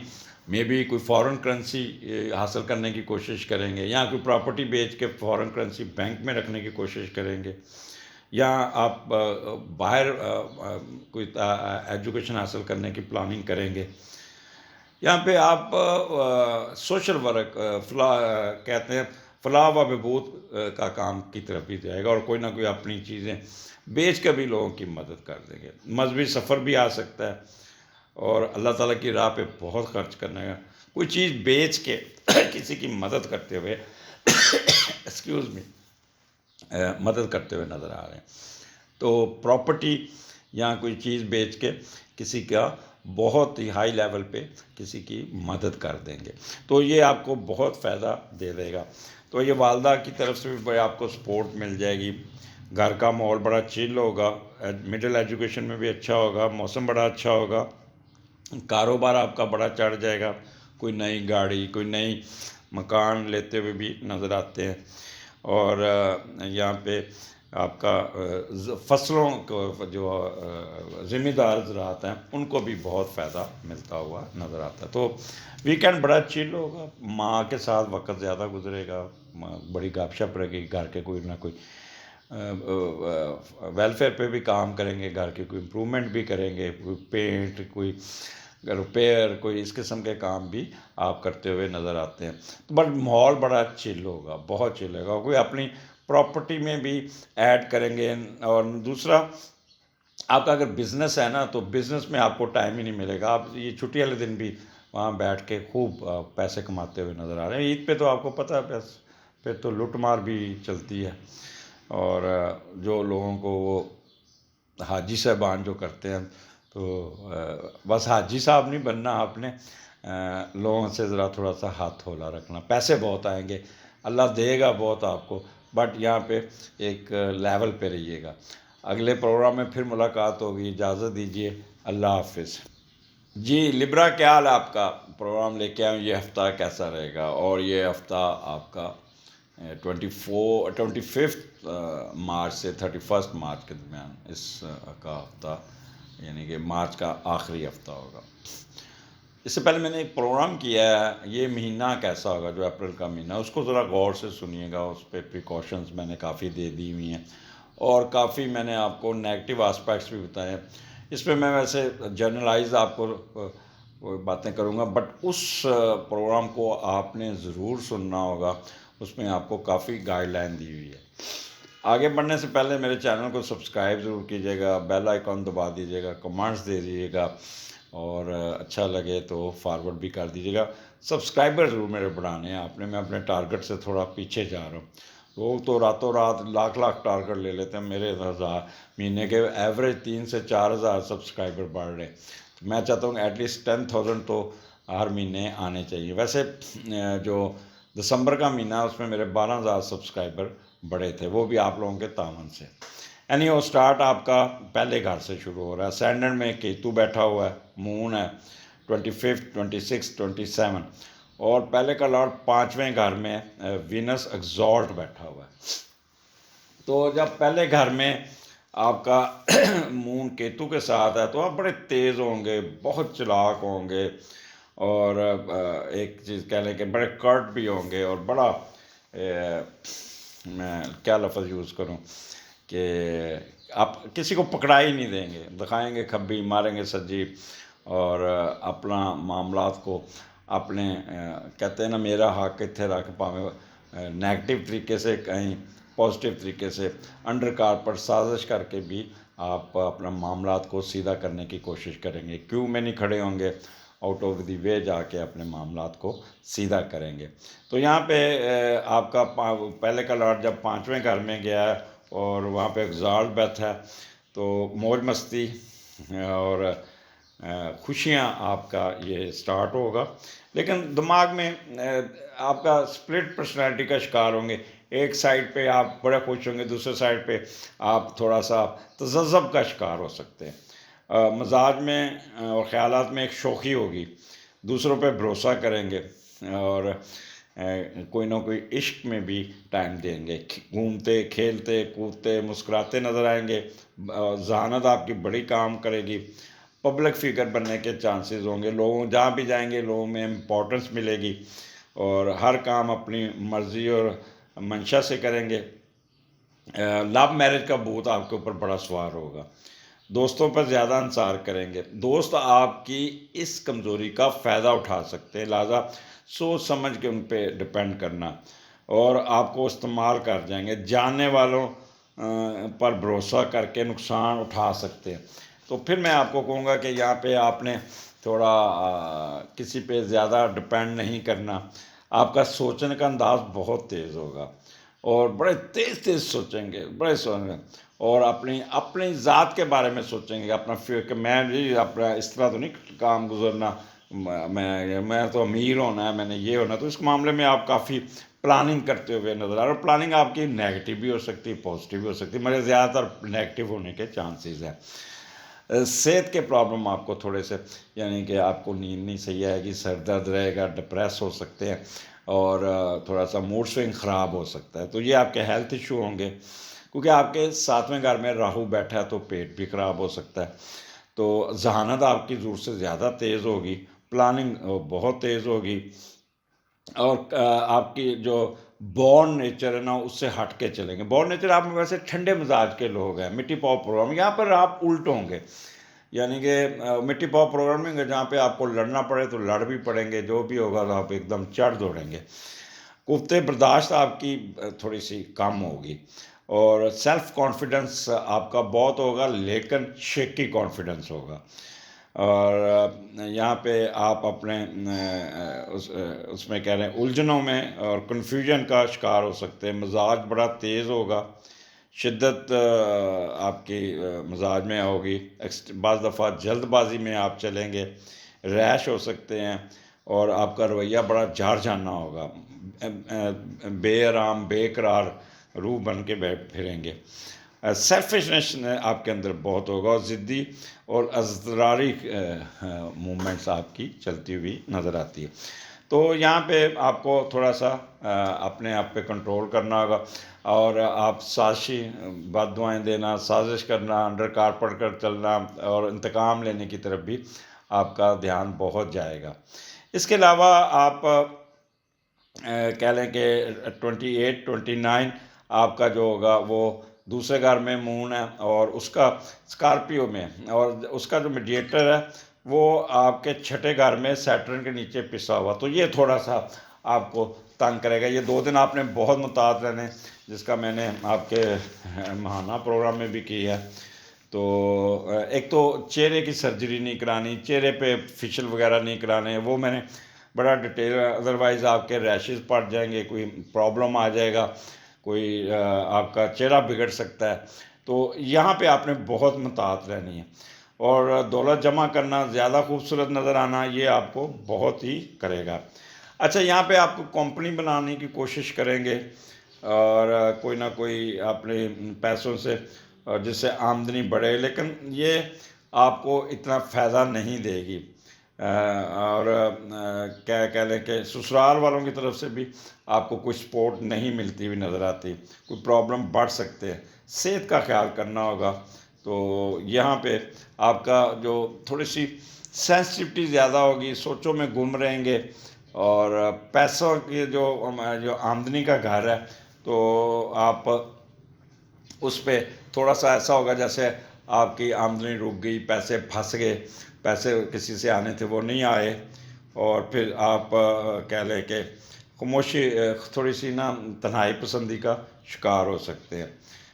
میں بھی کوئی فارن کرنسی حاصل کرنے کی کوشش کریں گے، یا کوئی پراپرٹی بیچ کے فارن کرنسی بینک میں رکھنے کی کوشش کریں گے، یا آپ باہر کوئی ایجوکیشن حاصل کرنے کی پلاننگ کریں گے. یہاں پہ آپ سوشل ورک کہتے ہیں فلاح و بہبود کا کام کی طرف بھی جائے گا، اور کوئی نہ کوئی اپنی چیزیں بیچ کے بھی لوگوں کی مدد کر دیں گے. مذہبی سفر بھی آ سکتا ہے، اور اللہ تعالیٰ کی راہ پہ بہت خرچ کرنے کا، کوئی چیز بیچ کے کسی کی مدد کرتے ہوئے ایکسکیوز می مدد کرتے ہوئے نظر آ رہے ہیں. تو پراپرٹی یا کوئی چیز بیچ کے کسی کا بہت ہی ہائی لیول پہ کسی کی مدد کر دیں گے، تو یہ آپ کو بہت فائدہ دے دے گا. تو یہ والدہ کی طرف سے بھی بڑے آپ کو سپورٹ مل جائے گی. گھر کا ماحول بڑا چل ہوگا، مڈل ایجوکیشن میں بھی اچھا ہوگا، موسم بڑا اچھا ہوگا، کاروبار آپ کا بڑا چڑھ جائے گا. کوئی نئی گاڑی، کوئی نئی مکان لیتے ہوئے بھی نظر آتے ہیں. اور یہاں پہ آپ کا فصلوں کو جو ذمہ دار زراعت ہیں ان کو بھی بہت فائدہ ملتا ہوا نظر آتا ہے. تو ویکینڈ بڑا چل ہوگا، ماں کے ساتھ وقت زیادہ گزرے گا، بڑی گپ شپ رہے گی، گھر کے کوئی نہ کوئی ویلفیئر پہ بھی کام کریں گے، گھر کے کوئی امپرومنٹ بھی کریں گے، کوئی پینٹ، کوئی ریپیئر، کوئی اس قسم کے کام بھی آپ کرتے ہوئے نظر آتے ہیں. بٹ ماحول بڑا چل ہوگا، بہت چل ہوگا. کوئی اپنی پراپرٹی میں بھی ایڈ کریں گے. اور دوسرا آپ کا اگر بزنس ہے نا، تو بزنس میں آپ کو ٹائم ہی نہیں ملے گا. آپ یہ چھٹی والے دن بھی وہاں بیٹھ کے خوب پیسے کماتے ہوئے نظر آ رہے ہیں. عید پہ تو آپ کو پتہ ہے پھر تو لوٹ مار بھی چلتی ہے، اور جو لوگوں کو وہ حاجی صاحبان جو کرتے ہیں، تو بس حاجی صاحب نہیں بننا آپ نے، لوگوں سے ذرا تھوڑا سا ہاتھ تھولا رکھنا. پیسے بہت آئیں گے، اللہ دے گا بہت آپ کو، بٹ یہاں پہ ایک لیول پہ رہیے گا. اگلے پروگرام میں پھر ملاقات ہوگی. اجازت دیجیے، اللہ حافظ. جی لبرا، کیا حال ہے آپ کا؟ پروگرام لے کے آؤں، یہ ہفتہ کیسا رہے گا؟ اور یہ ہفتہ آپ کا 25 مارچ سے 31 مارچ کے درمیان اس کا ہفتہ، یعنی کہ مارچ کا آخری ہفتہ ہوگا. اس سے پہلے میں نے ایک پروگرام کیا ہے، یہ مہینہ کیسا ہوگا، جو اپریل کا مہینہ، اس کو ذرا غور سے سنیے گا. اس پہ پریکاشنز میں نے کافی دے دی ہوئی ہیں، اور کافی میں نے آپ کو نیگیٹو آسپیکٹس بھی بتائے ہیں اس پہ میں ویسے جرنلائز آپ کو باتیں کروں گا، بٹ اس پروگرام کو آپ نے ضرور سننا ہوگا، اس میں آپ کو کافی گائیڈ لائن دی ہوئی ہے۔ آگے بڑھنے سے پہلے میرے چینل کو سبسکرائب ضرور کیجیے گا، بیل آئیکن دبا دیجیے گا، کمنٹس دے دیجیے گا، اور اچھا لگے تو فارورڈ بھی کر دیجیے گا۔ سبسکرائبر ضرور میرے بڑھانے ہیں آپ نے، میں اپنے ٹارگٹ سے تھوڑا پیچھے جا رہا ہوں۔ لوگ تو راتوں رات لاکھ ٹارگٹ لے لیتے ہیں، میرے مہینے کے ایوریج 3 سے 4 ہزار سبسکرائبر بڑھ رہے ہیں، تو میں چاہتا ہوں ایٹ لیسٹ 10,000 تو ہر مہینے آنے چاہیے۔ ویسے جو دسمبر کا مہینہ اس میں میرے 12,000 سبسکرائبر بڑے تھے، وہ بھی آپ لوگوں کے تعاون سے۔ یعنی وہ سٹارٹ آپ کا پہلے گھر سے شروع ہو رہا ہے۔ سینڈن میں کیتو بیٹھا ہوا ہے، مون ہے 25، 26، 27، اور پہلے کا لارڈ 5ویں گھر میں وینس ایگزالٹ بیٹھا ہوا ہے۔ تو جب پہلے گھر میں آپ کا مون کیتو کے ساتھ ہے تو آپ بڑے تیز ہوں گے، بہت چلاک ہوں گے، اور ایک چیز کہہ لیں کہ بڑے کرٹ بھی ہوں گے، اور بڑا میں کیا لفظ یوز کروں کہ آپ کسی کو پکڑا ہی نہیں دیں گے، دکھائیں گے کھبی، ماریں گے سجی، اور اپنا معاملات کو اپنے کہتے ہیں نا میرا حق اتنے رکھ پاویں، نیگیٹو طریقے سے کہیں پازیٹیو طریقے سے انڈر کارپٹ سازش کر کے بھی آپ اپنا معاملات کو سیدھا کرنے کی کوشش کریں گے، کیوں میں نہیں کھڑے ہوں گے، آؤٹ آف دی وے جا کے اپنے معاملات کو سیدھا کریں گے۔ تو یہاں پہ آپ کا پہلے کا لارڈ جب 5ویں گھر میں گیا ہے اور وہاں پہ ایگزالٹ بیٹھا ہے، تو موج مستی اور خوشیاں آپ کا یہ سٹارٹ ہوگا، لیکن دماغ میں آپ کا سپلٹ پرسنالٹی کا شکار ہوں گے۔ ایک سائڈ پہ آپ بڑے خوش ہوں گے، دوسرے سائڈ پہ آپ تھوڑا سا تذبذب کا شکار ہو سکتے ہیں۔ مزاج میں اور خیالات میں ایک شوخی ہوگی، دوسروں پہ بھروسہ کریں گے، اور کوئی نہ کوئی عشق میں بھی ٹائم دیں گے، گھومتے کھیلتے کودتے مسکراتے نظر آئیں گے، ذہانت آپ کی بڑی کام کرے گی، پبلک فگر بننے کے چانسز ہوں گے، لوگوں جہاں بھی جائیں گے لوگوں میں امپورٹنس ملے گی، اور ہر کام اپنی مرضی اور منشا سے کریں گے۔ لو میرج کا بھوت آپ کے اوپر بڑا سوار ہوگا، دوستوں پر زیادہ انصار کریں گے، دوست آپ کی اس کمزوری کا فائدہ اٹھا سکتے ہیں، لہٰذا سوچ سمجھ کے ان پہ ڈپینڈ کرنا، اور آپ کو استعمال کر جائیں گے، جاننے والوں پر بھروسہ کر کے نقصان اٹھا سکتے ہیں۔ تو پھر میں آپ کو کہوں گا کہ یہاں پہ آپ نے تھوڑا کسی پہ زیادہ ڈپینڈ نہیں کرنا، آپ کا سوچنے کا انداز بہت تیز ہوگا، اور بڑے تیز تیز سوچیں گے، بڑے سوچیں گے، اور اپنی ذات کے بارے میں سوچیں گے، اپنا کہ میں جی اپنا اس طرح تو نہیں کام گزرنا، میں تو امیر ہونا ہے، میں نے یہ ہونا، تو اس معاملے میں آپ کافی پلاننگ کرتے ہوئے نظر آ رہے، اور پلاننگ آپ کی نیگیٹو بھی ہو سکتی ہے، پازیٹیو بھی ہو سکتی ہے، مگر زیادہ تر نیگیٹو ہونے کے چانسز ہیں۔ صحت کے پرابلم آپ کو تھوڑے سے، یعنی کہ آپ کو نیند نہیں صحیح آئے گی، سر درد رہے گا، ڈپریس ہو سکتے ہیں، اور تھوڑا سا موڈ سوئنگ خراب ہو سکتا ہے، تو یہ آپ کے ہیلتھ ایشو ہوں گے، کیونکہ آپ کے 7ویں گھر میں راہو بیٹھا ہے تو پیٹ بھی خراب ہو سکتا ہے، تو ذہانت آپ کی ضرورت سے زیادہ تیز ہوگی، پلاننگ بہت تیز ہوگی، اور آپ کی جو بورن نیچر ہے نا اس سے ہٹ کے چلیں گے۔ بورن نیچر آپ میں ویسے ٹھنڈے مزاج کے لوگ ہیں، مٹی پاؤ پروگرام، یہاں پر آپ الٹ ہوں گے، یعنی کہ مٹی پاؤ پروگرامنگ ہے جہاں پہ آپ کو لڑنا پڑے تو لڑ بھی پڑیں گے، جو بھی ہوگا تو آپ ایک دم چڑھ دوڑیں گے، قوت برداشت آپ کی تھوڑی سی کم ہوگی، اور سیلف کانفیڈنس آپ کا بہت ہوگا لیکن شیکی کانفیڈنس ہوگا، اور یہاں پہ آپ اپنے اس میں کہہ رہے ہیں الجھنوں میں اور کنفیوژن کا شکار ہو سکتے ہیں، مزاج بڑا تیز ہوگا، شدت آپ کی مزاج میں ہوگی، بعض دفعہ جلد بازی میں آپ چلیں گے، ریش ہو سکتے ہیں، اور آپ کا رویہ بڑا جھار جھانا ہوگا، بے آرام بے قرار روح بن کے پھریں گے، سیلفشنس آپ کے اندر بہت ہوگا، اور ضدی اور اضطراری موومنٹس آپ کی چلتی ہوئی نظر آتی ہے۔ تو یہاں پہ آپ کو تھوڑا سا اپنے آپ پہ کنٹرول کرنا ہوگا، اور آپ سازشی بد دعائیں دینا، سازش کرنا، انڈر کارپٹ کر چلنا، اور انتقام لینے کی طرف بھی آپ کا دھیان بہت جائے گا۔ اس کے علاوہ آپ کہہ لیں کہ 28، 29 آپ کا جو ہوگا وہ دوسرے گھر میں مون ہے، اور اس کا اسکارپیو میں، اور اس کا جو میڈیٹر ہے وہ آپ کے چھٹے گھر میں سیٹرن کے نیچے پسا ہوا، تو یہ تھوڑا سا آپ کو تنگ کرے گا۔ یہ 2 دن آپ نے بہت محتاط رہنے، جس کا میں نے آپ کے ماہانہ پروگرام میں بھی کی ہے۔ تو ایک تو چہرے کی سرجری نہیں کرانی، چہرے پہ فیشل وغیرہ نہیں کرانے، وہ میں نے بڑا ڈیٹیل، ادروائز آپ کے ریشز پڑ جائیں گے، کوئی پرابلم آ جائے گا، کوئی آپ کا چہرہ بگڑ سکتا ہے۔ تو یہاں پہ آپ نے بہت محتاط رہنی ہے، اور دولت جمع کرنا، زیادہ خوبصورت نظر آنا، یہ آپ کو بہت ہی کرے گا۔ اچھا، یہاں پہ آپ کمپنی بنانے کی کوشش کریں گے، اور کوئی نہ کوئی اپنے پیسوں سے، جس سے آمدنی بڑھے، لیکن یہ آپ کو اتنا فائدہ نہیں دے گی، اور کیا کہہ لیں کہ سسرال والوں کی طرف سے بھی آپ کو کوئی سپورٹ نہیں ملتی ہوئی نظر آتی، کوئی پرابلم بڑھ سکتے ہیں، صحت کا خیال کرنا ہوگا۔ تو یہاں پہ آپ کا جو تھوڑی سی سینسٹیوٹی زیادہ ہوگی، سوچوں میں گم رہیں گے، اور پیسوں کی جو آمدنی کا گھر ہے، تو آپ اس پہ تھوڑا سا ایسا ہوگا جیسے آپ کی آمدنی رک گئی، پیسے پھنس گئے، پیسے کسی سے آنے تھے وہ نہیں آئے، اور پھر آپ کہہ لیں کہ خاموشی، تھوڑی سی نا تنہائی پسندی کا شکار ہو سکتے ہیں۔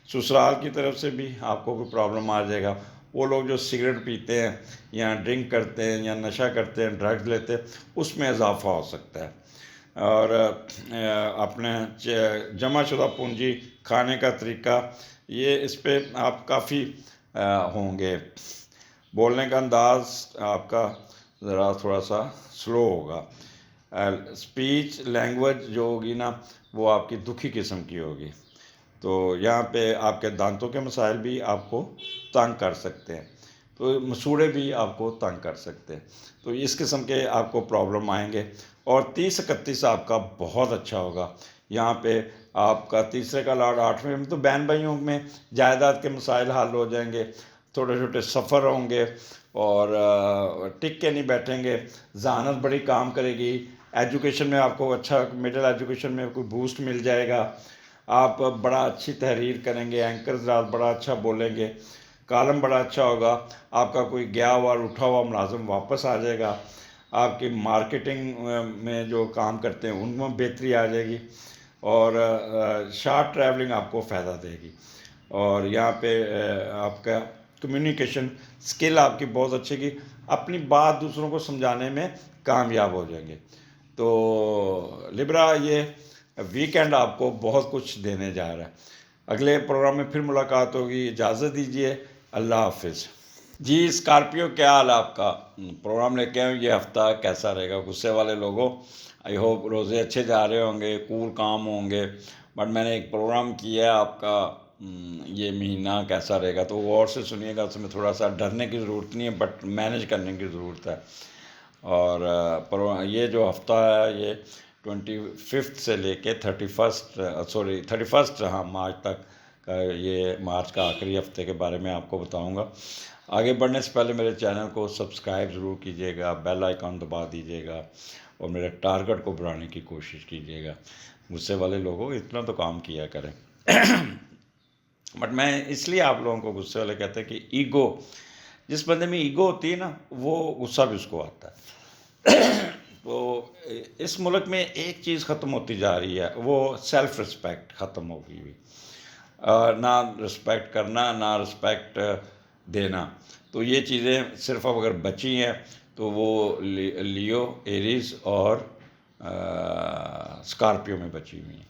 سسرال کی طرف سے بھی آپ کو کوئی پرابلم آ جائے گا، وہ لوگ جو سگریٹ پیتے ہیں یا ڈرنک کرتے ہیں یا نشہ کرتے ہیں، ڈرگز لیتے ہیں، اس میں اضافہ ہو سکتا ہے۔ اور اپنے جمع شدہ پونجی کھانے کا طریقہ، یہ اس پہ آپ کافی ہوں گے، بولنے کا انداز آپ کا ذرا تھوڑا سا سلو ہوگا، اسپیچ لینگویج جو ہوگی نا وہ آپ کی دکھی قسم کی ہوگی۔ تو یہاں پہ آپ کے دانتوں کے مسائل بھی آپ کو تنگ کر سکتے ہیں، تو مسوڑے بھی آپ کو تنگ کر سکتے ہیں، تو اس قسم کے آپ کو پرابلم آئیں گے۔ اور 30-31 آپ کا بہت اچھا ہوگا، یہاں پہ آپ کا تیسرے کا لاڈ 8ویں میں، تو بہن بھائیوں میں جائیداد کے مسائل حل ہو جائیں گے، چھوٹے چھوٹے سفر ہوں گے، اور ٹک کے نہیں بیٹھیں گے، ذہانت بڑی کام کرے گی، ایجوکیشن میں آپ کو اچھا، مڈل ایجوکیشن میں کوئی بوسٹ مل جائے گا، آپ بڑا اچھی تحریر کریں گے، اینکرز رات بڑا اچھا بولیں گے، کالم بڑا اچھا ہوگا، آپ کا کوئی گیا ہوا اور اٹھا ہوا ملازم واپس آ جائے گا، آپ کی مارکیٹنگ میں جو کام کرتے ہیں ان میں بہتری آ جائے گی، اور شارٹ ٹریولنگ آپ کو فائدہ دے گی، اور یہاں پہ آپ کا کمیونیکیشن سکل آپ کی بہت اچھے گی، اپنی بات دوسروں کو سمجھانے میں کامیاب ہو جائیں گے۔ تو لبرا، یہ ویکینڈ آپ کو بہت کچھ دینے جا رہا ہے۔ اگلے پروگرام میں پھر ملاقات ہوگی، اجازت دیجیے، اللہ حافظ۔ جی اسکارپیو، کیا حال ہے آپ کا؟ پروگرام لے کے آئے یہ ہفتہ کیسا رہے گا؟ غصے والے لوگوں، آئی ہوپ روزے اچھے جا رہے ہوں گے، کول کام ہوں گے، بٹ میں نے ایک پروگرام کیا ہے آپ کا، یہ مہینہ کیسا رہے گا، تو غور سے سنیے گا، اس میں تھوڑا سا ڈرنے کی ضرورت نہیں ہے، بٹ مینیج کرنے کی ضرورت ہے۔ اور یہ جو ہفتہ ہے یہ 25 سے لے کے 31 ہاں مارچ تک کا، یہ مارچ کا آخری ہفتے کے بارے میں آپ کو بتاؤں گا۔ آگے بڑھنے سے پہلے میرے چینل کو سبسکرائب ضرور کیجیے گا، بیل آئیکن دبا دیجیے گا، اور میرے ٹارگٹ کو بڑھانے کی کوشش کیجیے گا۔ غصے والے لوگوں اتنا تو کام کیا کریں۔ بٹ میں اس لیے آپ لوگوں کو غصے والے کہتے ہیں کہ ایگو، جس بندے میں ایگو ہوتی ہے نا، وہ غصہ بھی اس کو آتا ہے۔ تو اس ملک میں ایک چیز ختم ہوتی جا رہی ہے، وہ سیلف رسپیکٹ ختم ہو گئی ہوئی، نہ رسپیکٹ کرنا، نہ رسپیکٹ دینا، تو یہ چیزیں صرف اب اگر بچی ہیں تو وہ لیو، ایریز اور اسکارپیو میں بچی ہوئی ہیں۔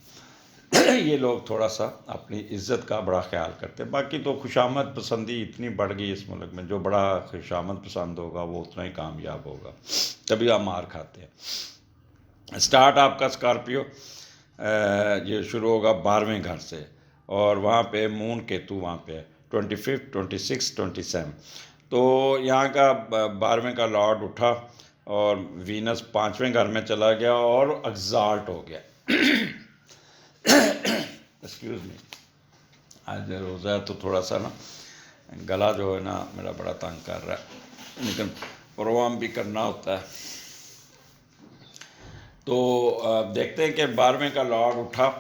یہ لوگ تھوڑا سا اپنی عزت کا بڑا خیال کرتے ہیں، باقی تو خوشامد پسندی اتنی بڑھ گئی اس ملک میں، جو بڑا خوشامد پسند ہوگا وہ اتنا ہی کامیاب ہوگا، تبھی آپ مار کھاتے ہیں۔ سٹارٹ آپ کا اسکارپیو یہ شروع ہوگا 12ویں گھر سے، اور وہاں پہ مون کیتو وہاں پہ 25، 26، 27، تو یہاں کا 12ویں کا لارڈ اٹھا، اور وینس 5ویں گھر میں چلا گیا اور ایگزالٹ ہو گیا۔ ایکسکیوز می، آج روزہ ہے تو تھوڑا سا نا گلا جو ہے نا میرا بڑا تنگ کر رہا ہے، لیکن پروگرام بھی کرنا ہوتا ہے۔ تو دیکھتے ہیں کہ 12ویں کا لارڈ اٹھا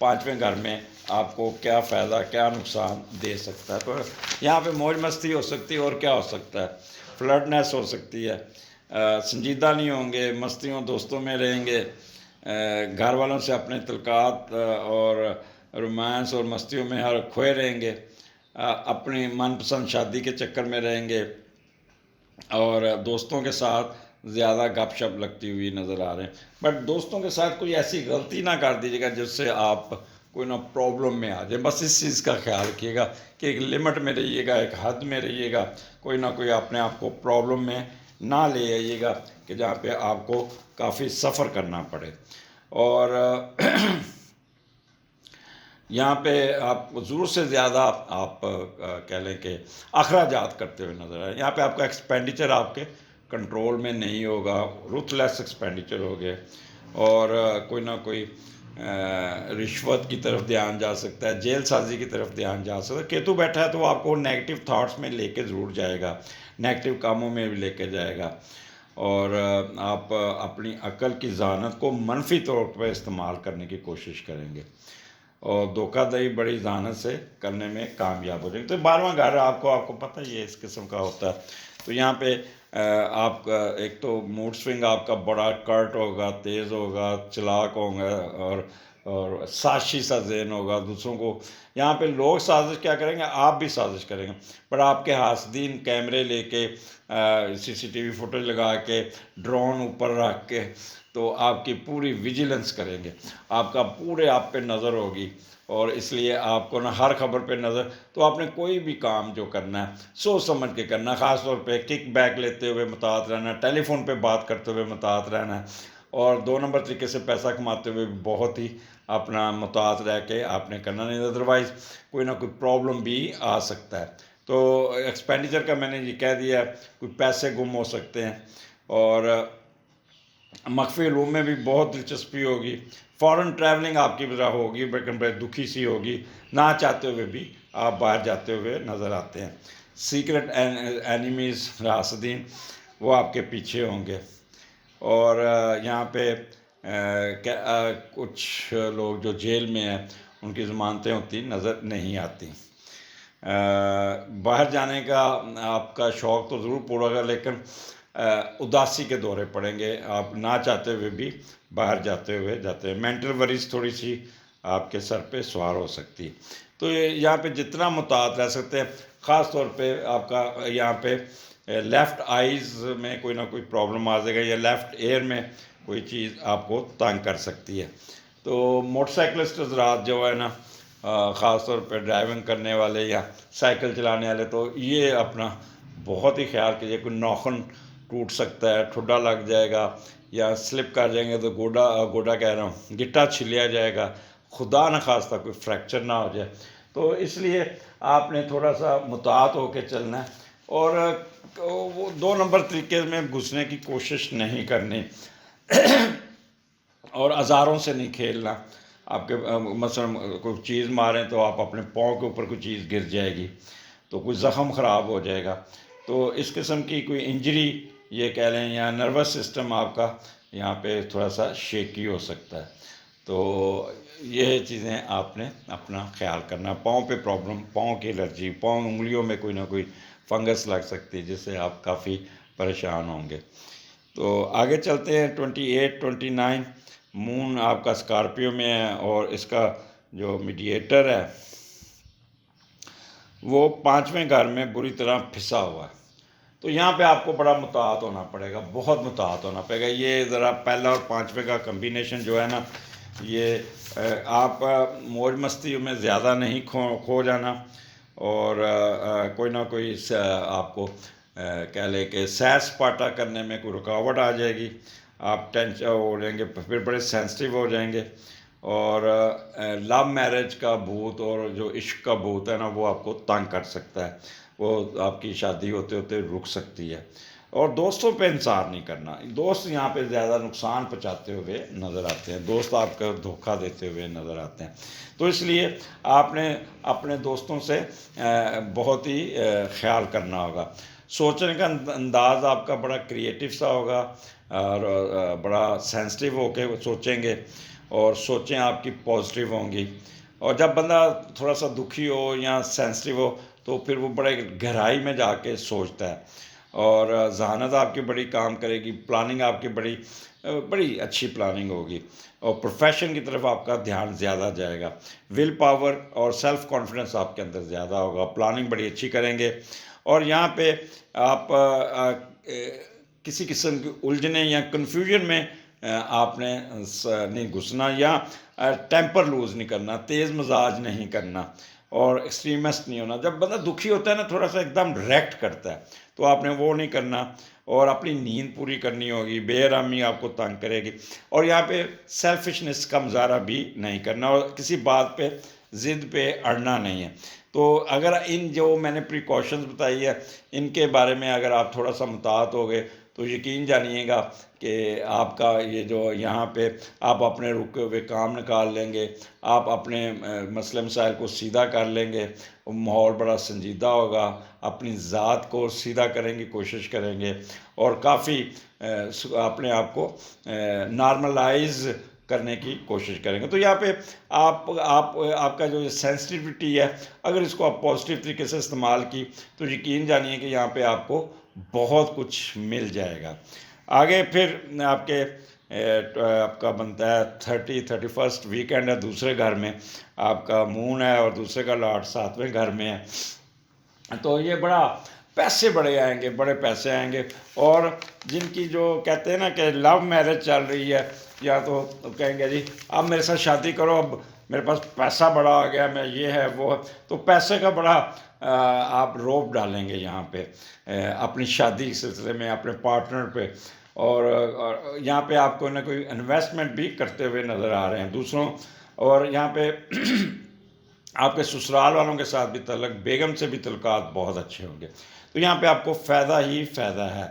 5ویں گھر میں آپ کو کیا فائدہ کیا نقصان دے سکتا ہے. تو یہاں پہ موج مستی ہو سکتی ہے، اور کیا ہو سکتا ہے، فلرٹنیس ہو سکتی ہے، سنجیدہ نہیں ہوں گے، مستیوں دوستوں میں رہیں گے، گھر والوں سے اپنے تعلقات اور رومانس اور مستیوں میں ہر کھوئے رہیں گے، اپنی من پسند شادی کے چکر میں رہیں گے، اور دوستوں کے ساتھ زیادہ گپ شپ لگتی ہوئی نظر آ رہے ہیں. بٹ دوستوں کے ساتھ کوئی ایسی غلطی نہ کر دیجیے گا جس سے آپ کوئی نہ پرابلم میں آ جائے. بس اس چیز کا خیال رکھیے گا کہ ایک لمٹ میں رہیے گا، ایک حد میں رہیے گا، کوئی نہ کوئی اپنے آپ کو پرابلم میں نہ لے آئیے گا کہ جہاں پہ آپ کو کافی سفر کرنا پڑے. اور یہاں پہ آپ ضرورت سے زیادہ آپ کہہ لیں کہ اخراجات کرتے ہوئے نظر آئے. یہاں پہ آپ کا ایکسپینڈیچر آپ کے کنٹرول میں نہیں ہوگا، رتھ لیس ایکسپینڈیچر ہوگا، اور کوئی نہ کوئی رشوت کی طرف دھیان جا سکتا ہے، جیل سازی کی طرف دھیان جا سکتا ہے. کیتو بیٹھا ہے تو وہ آپ کو نیگیٹو تھاٹس میں لے کے ضرور جائے گا، نیگیٹو کاموں میں بھی لے کے جائے گا، اور آپ اپنی عقل کی ذہانت کو منفی طور پہ استعمال کرنے کی کوشش کریں گے، اور دھوکہ دہی بڑی ذہانت سے کرنے میں کامیاب ہو جائیں گے. تو 12واں گھر آپ کو پتہ ہی ہے اس قسم کا ہوتا ہے. تو یہاں پہ آپ کا ایک تو موڈ سوئنگ آپ کا بڑا کرٹ ہوگا، تیز ہوگا، چلاک ہوگا، اور سازشی سا ذہن ہوگا دوسروں کو. یہاں پہ لوگ سازش کیا کریں گے، آپ بھی سازش کریں گے، پر آپ کے حاسدین کیمرے لے کے سی سی ٹی وی فوٹیج لگا کے ڈرون اوپر رکھ کے تو آپ کی پوری ویجیلنس کریں گے، آپ کا پورے آپ پہ نظر ہوگی. اور اس لیے آپ کو نا ہر خبر پہ نظر. تو آپ نے کوئی بھی کام جو کرنا ہے سوچ سمجھ کے کرنا ہے، خاص طور پہ کک بیک لیتے ہوئے محتاط رہنا ہے، ٹیلی فون پہ بات کرتے ہوئے محتاط رہنا ہے، اور 2 نمبر طریقے سے پیسہ کماتے ہوئے بھی بہت ہی اپنا محتاط رہ کے آپ نے کرنا نہیں، ادروائز کوئی نہ کوئی پرابلم بھی آ سکتا ہے. تو ایکسپینڈیچر کا میں نے یہ کہہ دیا ہے، کوئی پیسے گم ہو سکتے ہیں، اور مخفی علوم میں بھی بہت دلچسپی ہوگی. فارن ٹریولنگ آپ کی طرح ہوگی لیکن بڑی دکھی سی ہوگی، نہ چاہتے ہوئے بھی آپ باہر جاتے ہوئے نظر آتے ہیں. سیکرٹ اینیمیز حاسدین وہ آپ کے پیچھے ہوں گے. اور یہاں پہ کچھ لوگ جو جیل میں ہیں ان کی ضمانتیں ہوتی نظر نہیں آتی. باہر جانے کا آپ کا شوق تو ضرور پورا ہوگا، لیکن اداسی کے دورے پڑیں گے، آپ نہ چاہتے ہوئے بھی باہر جاتے ہیں. مینٹل وریز تھوڑی سی آپ کے سر پہ سوار ہو سکتی ہے. تو یہاں پہ جتنا محتاط رہ سکتے ہیں، خاص طور پہ آپ کا یہاں پہ لیفٹ آئیز میں کوئی نہ کوئی پرابلم آ جائے گا، یا لیفٹ ایئر میں کوئی چیز آپ کو تنگ کر سکتی ہے. تو موٹر سائیکلسٹ حضرات جو ہے نا، خاص طور پہ ڈرائیونگ کرنے والے یا سائیکل چلانے والے، تو یہ اپنا بہت ہی خیال کیجیے. کوئی ناخن ٹوٹ سکتا ہے، ٹھڈا لگ جائے گا، یا سلپ کر جائیں گے تو گوڈا کہہ رہا ہوں، گٹا چھلیا جائے گا، خدا نخواستہ کوئی فریکچر نہ ہو جائے. تو اس لیے آپ نے تھوڑا سا محتاط ہو کے چلنا ہے، اور وہ 2 نمبر طریقے میں گھسنے کی کوشش نہیں کرنی، اور ہزاروں سے نہیں کھیلنا. آپ کے مثلاً کوئی چیز ماریں تو آپ اپنے پاؤں کے اوپر کوئی چیز گر جائے گی تو کوئی زخم خراب ہو جائے گا. تو اس قسم کی کوئی انجری یہ کہہ لیں، یا نروس سسٹم آپ کا یہاں پہ تھوڑا سا شیکی ہو سکتا ہے. تو یہ چیزیں آپ نے اپنا خیال کرنا. پاؤں پہ پرابلم، پاؤں کی الرجی، پاؤں انگلیوں میں کوئی نہ کوئی فنگس لگ سکتی ہے جس سے آپ کافی پریشان ہوں گے. تو آگے چلتے ہیں. 28 29 مون آپ کا اسکارپیو میں ہے، اور اس کا جو میڈیٹر ہے وہ 5ویں گھر میں بری طرح پھنسا ہوا ہے. تو یہاں پہ آپ کو بڑا محتاط ہونا پڑے گا، بہت محتاط ہونا پڑے گا. یہ ذرا پہلا اور 5ویں کا کمبینیشن جو ہے نا، یہ آپ موج مستی میں زیادہ نہیں کھو جانا، اور کوئی نہ کوئی آپ کو کہہ لے کہ سیر سپاٹا کرنے میں کوئی رکاوٹ آ جائے گی، آپ ٹینشن ہو جائیں گے، پھر بڑے سینسٹیو ہو جائیں گے. اور لو میرج کا بھوت اور جو عشق کا بھوت ہے نا، وہ آپ کو تنگ کر سکتا ہے، وہ آپ کی شادی ہوتے ہوتے رک سکتی ہے. اور دوستوں پہ انحصار نہیں کرنا. دوست یہاں پہ زیادہ نقصان پہنچاتے ہوئے نظر آتے ہیں، دوست آپ کا دھوکہ دیتے ہوئے نظر آتے ہیں. تو اس لیے آپ نے اپنے دوستوں سے بہت ہی خیال کرنا ہوگا. سوچنے کا انداز آپ کا بڑا کریٹیو سا ہوگا، اور بڑا سینسٹیو ہو کے سوچیں گے، اور سوچیں آپ کی پازیٹیو ہوں گی. اور جب بندہ تھوڑا سا دکھی ہو یا سینسٹیو ہو تو پھر وہ بڑے گہرائی میں جا کے سوچتا ہے، اور ذہانت آپ کی بڑی کام کرے گی، پلاننگ آپ کی بڑی اچھی پلاننگ ہوگی، اور پروفیشن کی طرف آپ کا دھیان زیادہ جائے گا، ول پاور اور سیلف کانفیڈنس آپ کے اندر زیادہ ہوگا، پلاننگ بڑی اچھی کریں گے، اور یہاں پہ آپ کسی قسم کی الجھنے یا کنفیوژن میں آپ نے نہیں گھسنا، یا ٹیمپر لوز نہیں کرنا، تیز مزاج نہیں کرنا، اور ایکسٹریمسٹ نہیں ہونا۔ جب بندہ دکھی ہوتا ہے نا، تھوڑا سا ایک دم ریئیکٹ کرتا ہے، تو آپ نے وہ نہیں کرنا، اور اپنی نیند پوری کرنی ہوگی، بے آرامی آپ کو تنگ کرے گی، اور یہاں پہ سیلفشنس کا مظاہرہ بھی نہیں کرنا، اور کسی بات پہ ضد پہ اڑنا نہیں ہے۔ تو اگر ان جو میں نے پریکاشنز بتائی ہے، ان کے بارے میں اگر آپ تھوڑا سا محتاط ہو گئے تو یقین جانیے گا کہ آپ کا یہ جو یہاں پہ آپ اپنے رکے ہوئے کام نکال لیں گے، آپ اپنے مسئلے مسائل کو سیدھا کر لیں گے، ماحول بڑا سنجیدہ ہوگا، اپنی ذات کو سیدھا کریں گے، کوشش کریں گے، اور کافی اپنے آپ کو نارملائز کرنے کی کوشش کریں گے۔ تو یہاں پہ آپ کا جو سینسٹیوٹی ہے، اگر اس کو آپ پازیٹیو طریقے سے استعمال کی تو یقین جانیے کہ یہاں پہ آپ کو بہت کچھ مل جائے گا۔ آگے پھر آپ کا بنتا ہے 31 ویکینڈ ہے، دوسرے گھر میں آپ کا مون ہے، اور دوسرے کا لاٹ 7ویں گھر میں ہے، تو یہ پیسے بڑے آئیں گے، بڑے پیسے آئیں گے، اور جن کی جو کہتے ہیں نا کہ لو میرج چل رہی ہے، یا تو کہیں گے جی اب میرے ساتھ شادی کرو، اب میرے پاس پیسہ بڑا آ گیا، میں یہ ہے وہ ہے، تو پیسے کا بڑا آپ روپ ڈالیں گے یہاں پہ اپنی شادی کے سلسلے میں، اپنے پارٹنر پہ، اور یہاں پہ آپ کوئی نہ کوئی انویسٹمنٹ بھی کرتے ہوئے نظر آ رہے ہیں دوسروں، اور یہاں پہ آپ کے سسرال والوں کے ساتھ بھی تعلق، بیگم سے بھی تعلقات بہت اچھے ہوں گے، تو یہاں پہ آپ کو فائدہ ہی فائدہ ہے،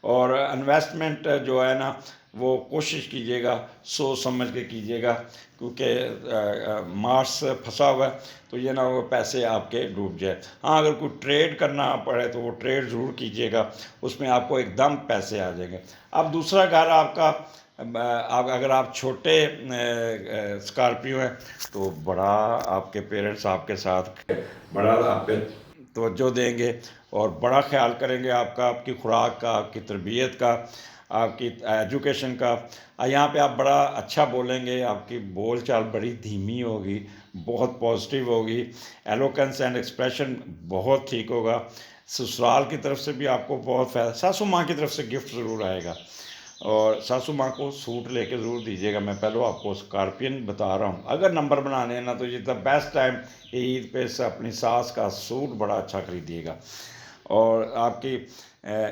اور انویسٹمنٹ جو ہے نا وہ کوشش کیجیے گا سوچ سمجھ کے کیجیے گا، کیونکہ مارس پھنسا ہوا ہے، تو یہ نہ وہ پیسے آپ کے ڈوب جائے۔ ہاں اگر کوئی ٹریڈ کرنا پڑے تو وہ ٹریڈ ضرور کیجیے گا، اس میں آپ کو ایک دم پیسے آ جائیں گے۔ اب دوسرا گھر آپ کا، اگر آپ چھوٹے اسکارپیو ہیں تو بڑا آپ کے پیرنٹس آپ کے ساتھ بڑا آپ پہ توجہ دیں گے، اور بڑا خیال کریں گے آپ کی خوراک کا، آپ کی تربیت کا، آپ کی ایجوکیشن کا۔ یہاں پہ آپ بڑا اچھا بولیں گے، آپ کی بول چال بڑی دھیمی ہوگی، بہت پازیٹیو ہوگی، ایلوکینس اینڈ ایکسپریشن بہت ٹھیک ہوگا۔ سسرال کی طرف سے بھی آپ کو بہت فائدہ، ساسو ماں کی طرف سے گفٹ ضرور آئے گا، اور ساسو ماں کو سوٹ لے کے ضرور دیجیے گا۔ میں پہلے آپ کو اسکارپین بتا رہا ہوں، اگر نمبر بنانے ہیں نا تو یہ دا بیسٹ ٹائم عید پہ سے اپنی ساس کا سوٹ بڑا اچھا خریدیے گا، اور آپ کی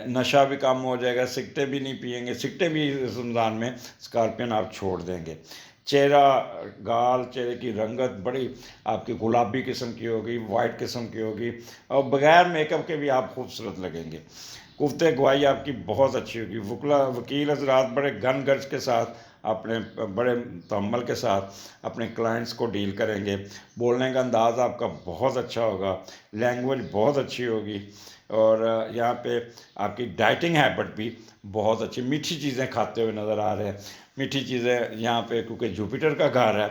نشہ بھی کم ہو جائے گا، سگٹیں بھی نہیں پئیں گے، سگٹیں بھی اس رمضان میں اسکارپین آپ چھوڑ دیں گے۔ چہرے کی رنگت بڑی آپ کی گلابی قسم کی ہوگی، وائٹ قسم کی ہوگی، اور بغیر میک اپ کے بھی آپ خوبصورت لگیں گے۔ گفتِ گواہی آپ کی بہت اچھی ہوگی، وکیل حضرات بڑے گن گرج کے ساتھ، اپنے بڑے تحمل کے ساتھ اپنے کلائنٹس کو ڈیل کریں گے، بولنے کا انداز آپ کا بہت اچھا ہوگا، لینگویج بہت اچھی ہوگی، اور یہاں پہ آپ کی ڈائٹنگ ہیبٹ بھی بہت اچھی، میٹھی چیزیں کھاتے ہوئے نظر آ رہے ہیں، میٹھی چیزیں یہاں پہ کیونکہ جوپیٹر کا گھر ہے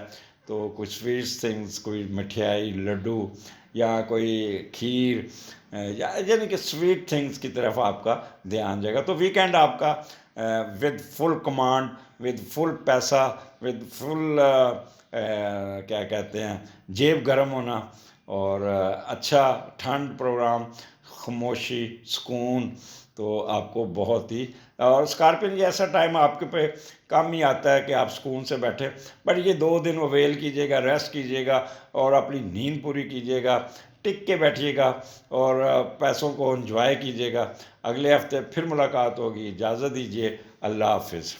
تو کچھ سویٹس تھنگس، کوئی مٹھائی، لڈو، یا کوئی کھیر، یعنی کہ سویٹ تھنگس کی طرف آپ کا دھیان جائے گا۔ تو ویکینڈ آپ کا with full command, with full پیسہ، ود فل کیا کہتے ہیں جیب گرم ہونا، اور اچھا ٹھنڈ پروگرام، خاموشی، سکون، تو آپ کو بہت ہی، اور اسکارپین یہ ایسا ٹائم آپ کے پہ کم ہی آتا ہے کہ آپ سکون سے بیٹھے، بٹ یہ 2 دن اویل کیجیے گا، ریسٹ کیجیے گا، اور اپنی نیند پوری کیجیے گا، ٹک کے بیٹھیے گا، اور پیسوں کو انجوائے کیجیے گا۔ اگلے ہفتے پھر ملاقات ہوگی، اجازت دیجیے، اللہ حافظ۔